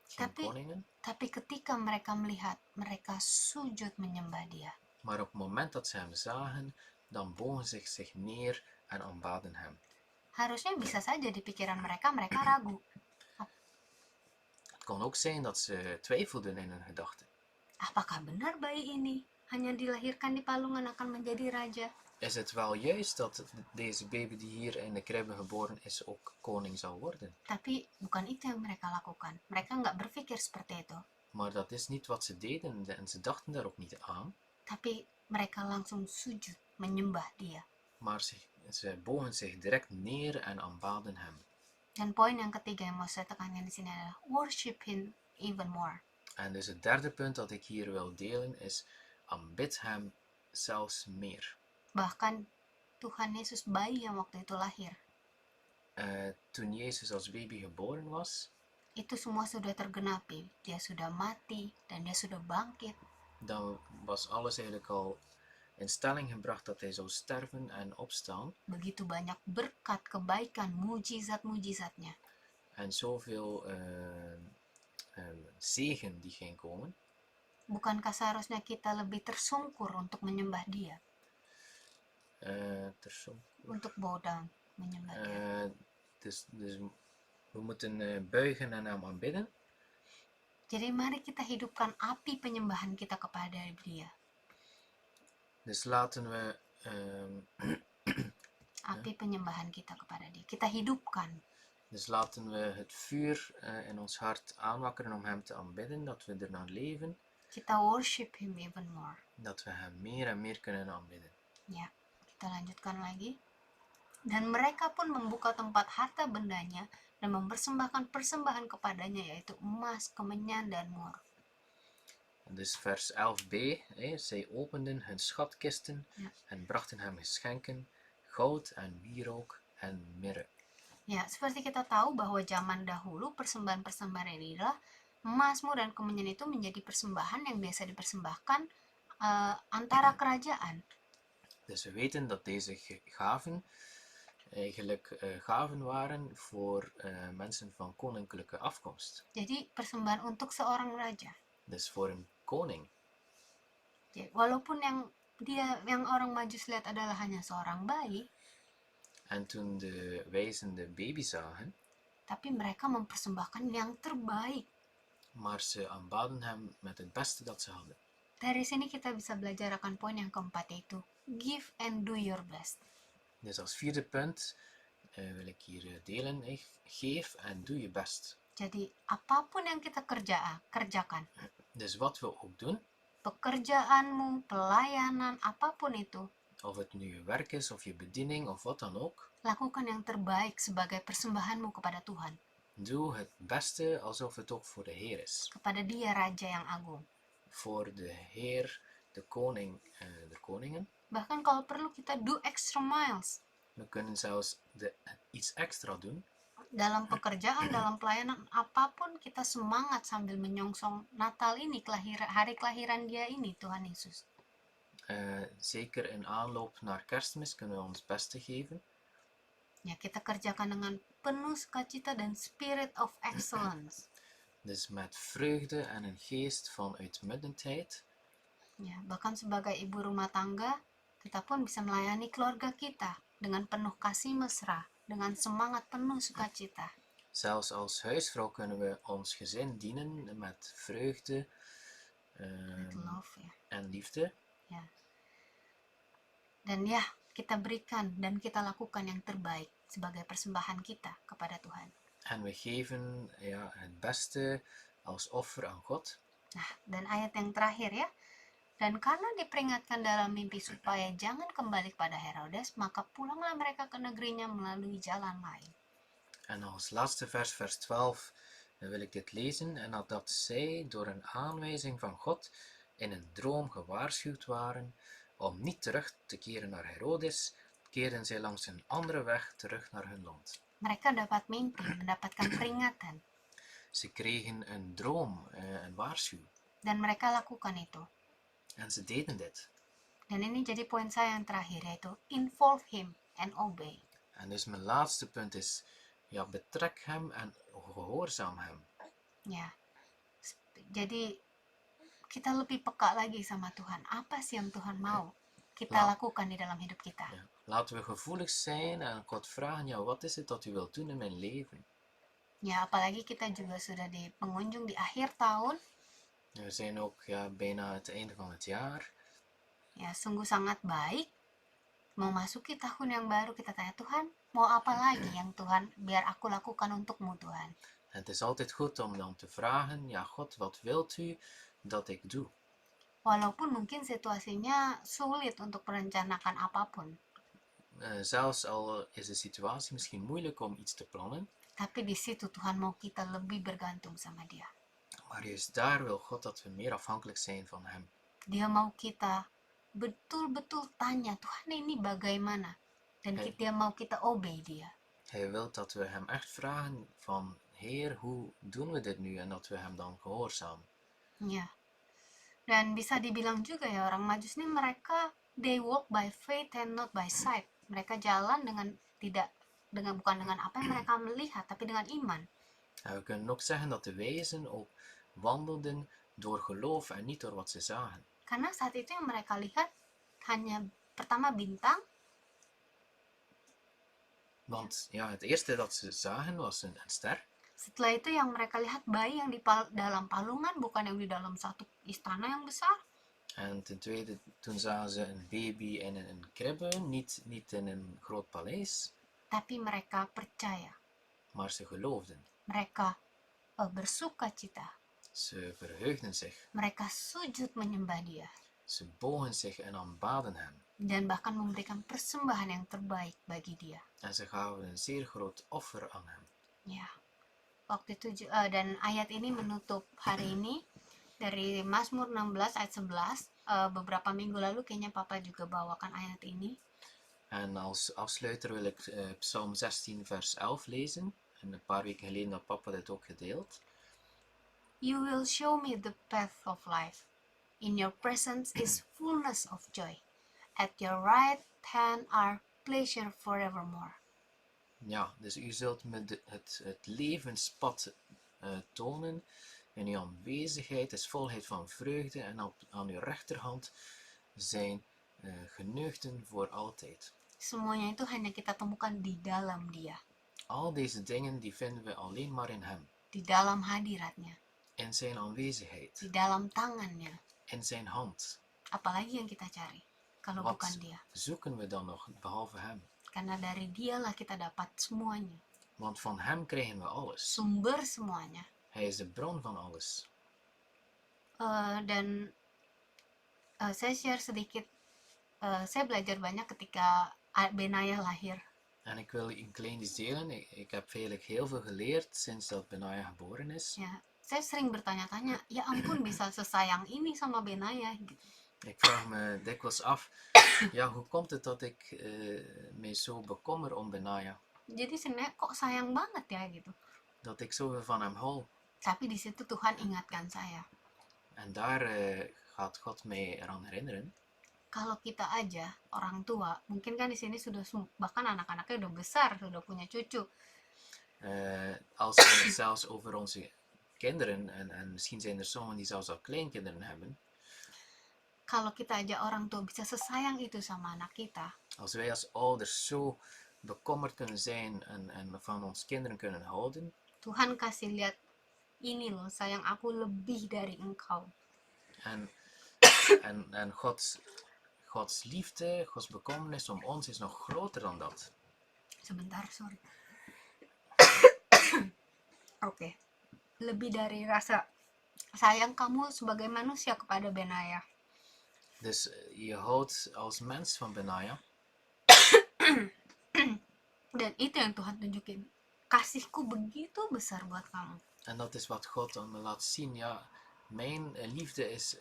geen koningen. tapi ketika mereka melihat, mereka sujud menyembah dia. Maar op het moment dat ze hem zagen, dan bogen ze zich neer en aanbaden hem. Harusnya bisa saja di pikiran mereka ragu. Het kon ook zijn dat ze twijfelden in hun gedachten. Apakah benar bayi ini hanya dilahirkan di palungan akan menjadi raja? Is het wel juist dat deze baby die hier in de kribbe geboren is ook koning zal worden? Tapi bukan itu yang mereka lakukan. Mereka nggak berpikir seperti itu. Maar dat is niet wat ze deden en ze dachten daar ook niet aan. Tapi mereka langsung sujud menyembah dia. Maar ze bogen zich direct neer en aanbaden hem. Dan poin yang ketiga yang mau saya tekankan di sini adalah worship him even more. En dus het derde punt dat ik hier wil delen is aanbid hem zelfs meer. Bahkan Tuhan Yesus bayi yang waktu itu lahir, Toen Jezus als baby geboren was, itu semua sudah tergenapi. Dia sudah mati dan dia sudah bangkit. dan was alles eigenlijk al in stelling gebracht dat hij zou sterven en opstaan. Begitu banyak berkat, kebaikan, mujizat-mujizatnya. En zoveel zegen die ging komen. Bukankah seharusnya kita lebih tersungkur untuk menyembah dia? Untuk bow down, menyembah dia. Dus we moeten buigen en hem aanbidden. Jadi mari kita hidupkan api penyembahan kita kepada dia. Dus laten we Api penyembahan kita kepada dia. Kita hidupkan. Dus laten we het vuur in ons hart aanwakkeren om hem te aanbidden, dat we ernaar leven. Kita worship him even more. Dat we hem meer en meer kunnen aanbidden. Ya, kita lanjutkan lagi. Dan mereka pun membuka tempat harta bendanya dan mempersembahkan persembahan kepadanya, yaitu emas, kemenyan, dan mur. Dus vers 11b, zij openden hun schatkisten en brachten hem geschenken, goud en wierook en mirre. Ya, seperti kita tahu bahwa zaman dahulu persembahan-persembahan ini adalah emas, mur, dan kemenyan itu menjadi persembahan yang biasa dipersembahkan antara kerajaan. Dus we weten dat deze gaven eigenlijk gaven waren voor mensen van koninklijke afkomst. Jadi persembahan untuk seorang raja. Dus voor een koning. Jadi, walaupun yang orang Majus lihat adalah hanya seorang bayi, En toen de wijzen de baby zagen, tapi mereka mempersembahkan yang terbaik. maar ze aanbaden hem met het beste dat ze hadden. Dari sini kita bisa belajar akan poin yang keempat, yaitu give and do your best. Dus als vierde punt wil ik hier delen, geef en doe je best. Jadi apapun yang kita kerjakan, Dus wat we ook doen, pekerjaanmu, pelayanan, apapun itu, of het nu je werk is of je bediening of wat dan ook, lakukan yang terbaik sebagai persembahanmu kepada Tuhan, doe het beste alsof het ook voor de Heer is. kepada Dia Raja yang agung. Voor de Heer, de koning, de koningen. Bahkan kalau perlu kita do extra miles We kunnen zelfs iets extra doen. dalam pekerjaan, dalam pelayanan, apapun kita semangat sambil menyongsong Natal ini, hari kelahiran Dia ini, Tuhan Yesus. Zeker in aanloop naar Kerstmis kunnen we ons beste geven. Ya, kita kerjakan dengan penuh sukacita dan spirit of excellence. Dus met vreugde en een geest van uitmuntendheid. Ya, bahkan sebagai ibu rumah tangga, kita pun bisa melayani keluarga kita dengan penuh kasih mesra, dengan semangat penuh sukacita. Zelfs als huisvrouw kunnen we ons gezin dienen met vreugde With love, ya. en liefde. Ya. Dan ya, kita berikan dan kita lakukan yang terbaik sebagai persembahan kita kepada Tuhan. En we geven het beste als offer aan God. Nah, dan ayat yang terakhir ya. Dan karena diperingatkan dalam mimpi supaya jangan kembali kepada Herodes, maka pulanglah mereka ke negerinya melalui jalan lain. En als laatste vers 12, wil ik dit lezen. En nadat zij door een aanwijzing van God in een droom gewaarschuwd waren om niet terug te keren naar Herodes, keerden zij langs een andere weg terug naar hun land. Mereka dapat mimpi, mendapatkan peringatan, Ze kregen een droom, een waarschuwing. dan mereka lakukan itu. En ze deden dit. Dan ini jadi poin saya yang terakhir, yaitu involve him and obey. En dus mijn laatste punt is, ja, betrek hem en gehoorzaam hem. Ya, jadi kita lebih peka lagi sama Tuhan. Apa sih yang Tuhan mau kita lakukan di dalam hidup kita? Ja. Laten we gevoelig zijn en God vragen, ja, wat is het dat u wilt doen in mijn leven? Ya, apalagi kita juga sudah di pengunjung di akhir tahun. We zijn ook bijna het einde van het jaar. Ya, sungguh sangat baik. Mau masuki tahun yang baru, kita tanya, Tuhan, mau apa lagi yang Tuhan biar aku lakukan untukmu, Tuhan? En het is altijd goed om dan te vragen, ja, God, wat wilt u dat ik doe? Walaupun mungkin situasinya sulit untuk merencanakan apapun. Zelfs al is de situatie misschien moeilijk om iets te plannen, Tapi di situ Tuhan mau kita lebih bergantung sama Dia. maar juist daar wil God dat we meer afhankelijk zijn van Hem. Dia mau kita betul-betul tanya, Tuhan ini bagaimana? Dan Dia mau kita obey Dia. Hij wil dat we Hem echt vragen van, Heer, hoe doen we dit nu? En dat we Hem dan gehoorzamen. Ya. Dan bisa dibilang juga ya, orang Majus ini mereka they walk by faith and not by sight. Mereka jalan bukan dengan apa yang mereka melihat, tapi dengan iman. En we kunnen ook zeggen dat de wijzen ook wandelden door geloof en niet door wat ze zagen. Karena saat itu yang mereka lihat hanya pertama bintang, Want ja, het eerste dat ze zagen was een ster. setelah itu yang mereka lihat bayi yang di dalam palungan, bukan yang di dalam satu istana yang besar. En ten tweede, toen zagen ze een baby in een kribbe, niet in een groot paleis, Tapi mereka percaya, maar ze geloofden. mereka bersuka cita, Ze verheugden zich. mereka sujud menyembah Dia, Ze bogen zich en aanbaden hem. dan bahkan memberikan persembahan yang terbaik bagi Dia. En ze gaven een zeer groot offer aan hem. Ya, waktu itu dan ayat ini menutup hari ini dari Mazmur 16 ayat 11. Beberapa minggu lalu kayaknya Papa juga bawakan ayat ini. En als afsluiter wil ik Psalm 16 vers 11 lezen. En een paar weken geleden had papa dit ook gedeeld. You will show me the path of life. In your presence is fullness of joy. At your right hand are pleasure forevermore. Ja, dus u zult me het levenspad tonen. In uw aanwezigheid is volheid van vreugde. En aan uw rechterhand zijn geneugten voor altijd. Semuanya itu hanya kita temukan di dalam Dia, Al deze dingen die vinden we alleen maar in hem. di dalam hadiratnya, In zijn aanwezigheid. di dalam tangannya. In zijn hand. Apalagi yang kita cari kalau Wat bukan Dia? zoeken we dan nog behalve hem? Karena dari Dialah kita dapat semuanya, Want van hem krijgen we alles. sumber semuanya. Hij is de bron van alles. Dan saya share sedikit. Saya belajar banyak ketika Benaya lahir. En ik wil een klein iets delen. Ik heb eigenlijk heel veel geleerd sinds dat Benaya geboren is. Ya, saya sering bertanya-tanya, ya ampun bisa sesayang ini sama Benaya gitu. Ik vraag me dikwijls af, ja, hoe komt het dat ik mij zo bekommer om Benaya? Jadi sebenarnya kok sayang banget ya gitu. Dat ik zoveel van hem hou. Tapi di situ Tuhan ingatkan saya, En daar gaat God mij eraan herinneren. kalau kita aja orang tua, mungkin kan di sini sudah bahkan anak-anaknya udah besar, sudah punya cucu. Als we het zelfs over onze kinderen, en misschien zijn er sommigen die zelfs al kleinkinderen hebben. Kalau kita aja orang tua bisa sesayang itu sama anak kita, Als wij als ouders zo bekommerd kunnen zijn en van ons kinderen kunnen houden. Tuhan kasih lihat, ini loh sayang aku lebih dari engkau. En Gods liefde, Gods bekommernis om ons is nog groter dan dat. Sebentar, sorry. Oke. Lebih dari rasa sayang kamu sebagai manusia kepada Benaya. Dus je houdt als mens van Benaya. Dan itu yang Tuhan tunjukin. Kasihku begitu besar buat kamu. En dat is wat God dan me laat zien. Ja, mijn liefde is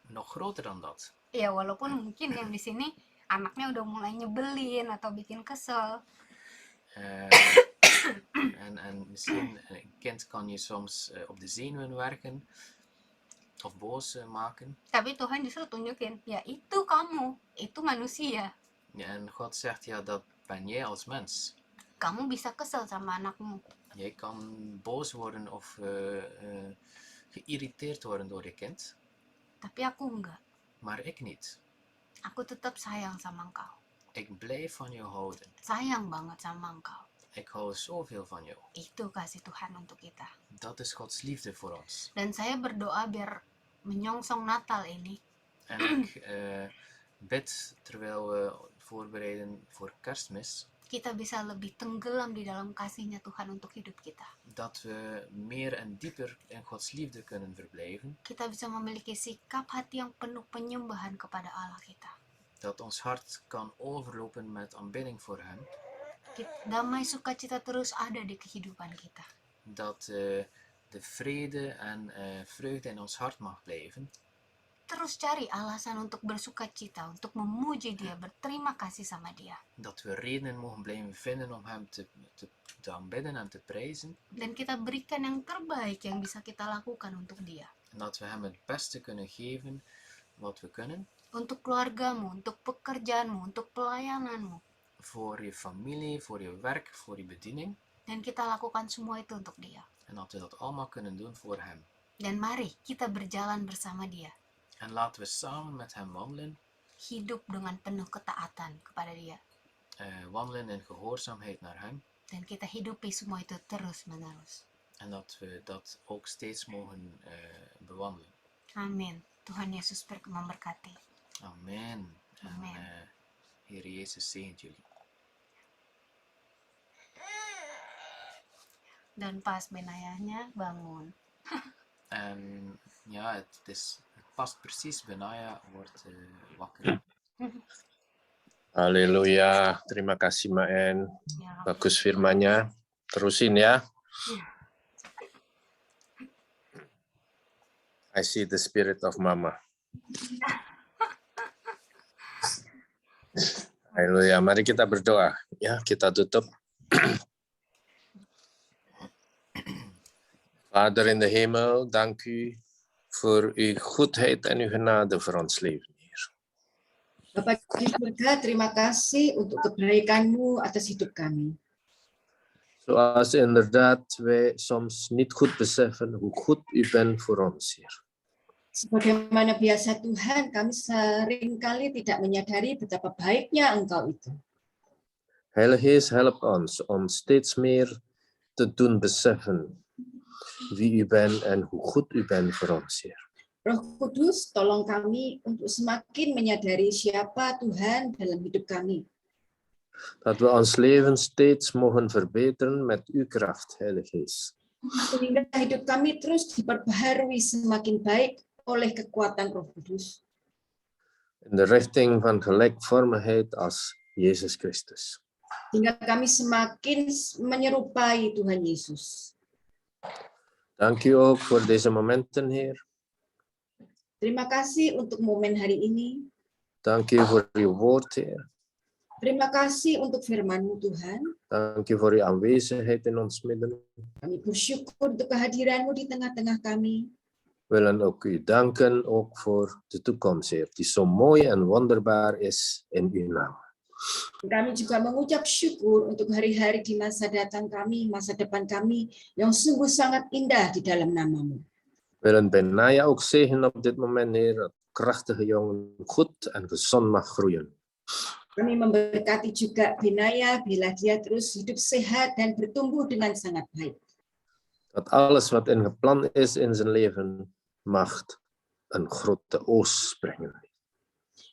nog groter dan dat. Ya walaupun mungkin yang di sini anaknya udah mulai nyebelin atau bikin kesel. En misschien, een kind kan je soms op de zenuwen werken of boos maken. Tapi Tuhan justru tunjukin, ya itu kamu, itu manusia. Ja, en God zegt, ja, dat ben jij als mens. Kamu bisa kesel sama anakmu. Jij kan boos worden of geïrriteerd worden door je kind, Tapi aku enggak. maar ik niet. Aku tetap sayang sama engkau. Ik blijf van jou houden. Sayang banget sama engkau. Ik hou zoveel van jou. Itu kasih Tuhan untuk kita. Dat is Gods liefde voor ons. Dan saya berdoa biar menyongsong Natal ini, En ik bid, terwijl we voorbereiden voor Kerstmis, kita bisa lebih tenggelam di dalam kasihnya Tuhan untuk hidup kita. dat we meer en dieper in Gods liefde kunnen verblijven. Kita bisa memiliki sikap hati yang penuh penyembahan kepada Allah kita. Dat ons hart kan overlopen met aanbidding voor Hem. Damai sukacita terus ada di kehidupan kita. Dat de vrede en vreugde in ons hart mag blijven. Terus cari alasan untuk bersukacita, untuk memuji Dia, berterima kasih sama Dia. Dat we redenen mogen blijven vinden om Hem te aanbidden en te prijzen. Dan kita berikan yang terbaik yang bisa kita lakukan untuk Dia. En dat we Hem het beste kunnen geven wat we kunnen. Untuk keluargamu, untuk pekerjaanmu, untuk pelayananmu. Voor je familie, voor je werk, voor je bediening. Dan kita lakukan semua itu untuk Dia. En dat we dat allemaal kunnen doen voor Hem. Dan mari kita berjalan bersama Dia. En laten we samen met Hem wandelen. Hidup dengan penuh ketaatan kepada Dia. Wandelen in gehoorzaamheid naar Hem. Dan kita hidupi semua itu terus-menerus. En dat we dat ook steeds mogen bewandelen. Amin. Tuhan Yesus memberkati. Amen. Amen. En Heer Jezus zegent jullie. Dan pas Benayahnya bangun. En ja, het past precies. Benaya wordt wakker. Haleluya. Terima kasih Maen. Ya, Bagus firmannya. Terusin ya. I see the spirit of Mama. Haleluya. Mari kita berdoa. Ya, kita tutup. Vader in de hemel, dank u voor uw goedheid en uw genade voor ons leven, Heer. Bapak di surga, terima kasih untuk kebaikan-Mu atas hidup kami. Zoals inderdaad wij soms niet goed beseffen hoe goed u bent voor ons, Heer. Sebagaimana biasa Tuhan, kami seringkali tidak menyadari betapa baiknya Engkau itu. Heilige Geest, help ons om steeds meer te doen beseffen wie u bent en hoe goed u bent voor ons, Heer. Roh Kudus, tolong kami untuk semakin menyadari siapa Tuhan dalam hidup kami. Dat we ons leven steeds mogen verbeteren met uw kracht, Heilige Geest. Sehingga hidup kami terus diperbaharui semakin baik oleh kekuatan Roh Kudus. In de richting van gelijkvormigheid als Jezus Christus. Sehingga kami semakin menyerupai Tuhan Yesus. Dank u ook voor deze momenten, Heer. Terima kasih untuk momen hari ini. Dank u voor uw woord, Heer. Terima kasih untuk firman-Mu Tuhan. Dank u voor uw aanwezigheid in ons midden. Kami bersyukur untuk kehadiran-Mu di tengah-tengah kami. We willen ook u danken ook voor de toekomst, Heer, die zo mooi en wonderbaar is in uw naam. Kami juga mengucap syukur untuk hari-hari di masa datang kami, masa depan kami, yang sungguh sangat indah di dalam nama-Mu. We willen Benaya ook zegenen op dit moment, Heer, dat krachtige jongen goed en gezond mag groeien. Kami memberkati juga Benaya bila dia terus hidup sehat dan bertumbuh dengan sangat baik. Dat alles wat ingepland is in zijn leven mag een grote oogst brengen.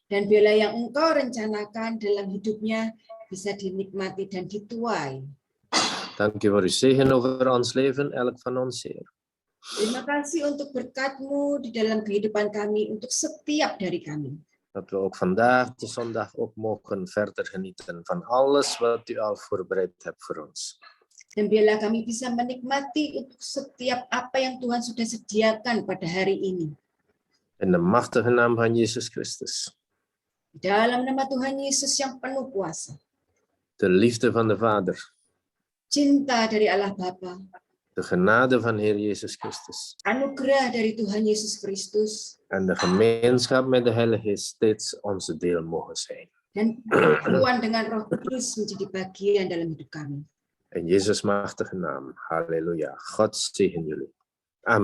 Dan bila yang Engkau rencanakan dalam hidupnya bisa dinikmati dan dituai. Dank u voor uw zegen over ons leven, elk van ons, Heer. Terima kasih untuk berkat-Mu di dalam kehidupan kami, untuk setiap dari kami. Dat we ook vandaag, de zondag, ook mogen verder genieten van alles wat u al voorbereid hebt voor ons. Dan biarlah kami bisa menikmati untuk setiap apa yang Tuhan sudah sediakan pada hari ini. In de machtige naam van Jezus Christus. Dalam nama Tuhan Yesus yang penuh kuasa, de liefde van de Vader, cinta dari Allah Bapa, de genade van Heer Jezus Christus anugerah dari Tuhan Yesus Kristus, en de gemeenschap met de Heilige Geest steeds onze deel mogen zijn. dan persekutuan dengan Roh Kudus menjadi bagian dalam hidup kami. In Jezus' machtige naam. Halleluja. God zegen jullie.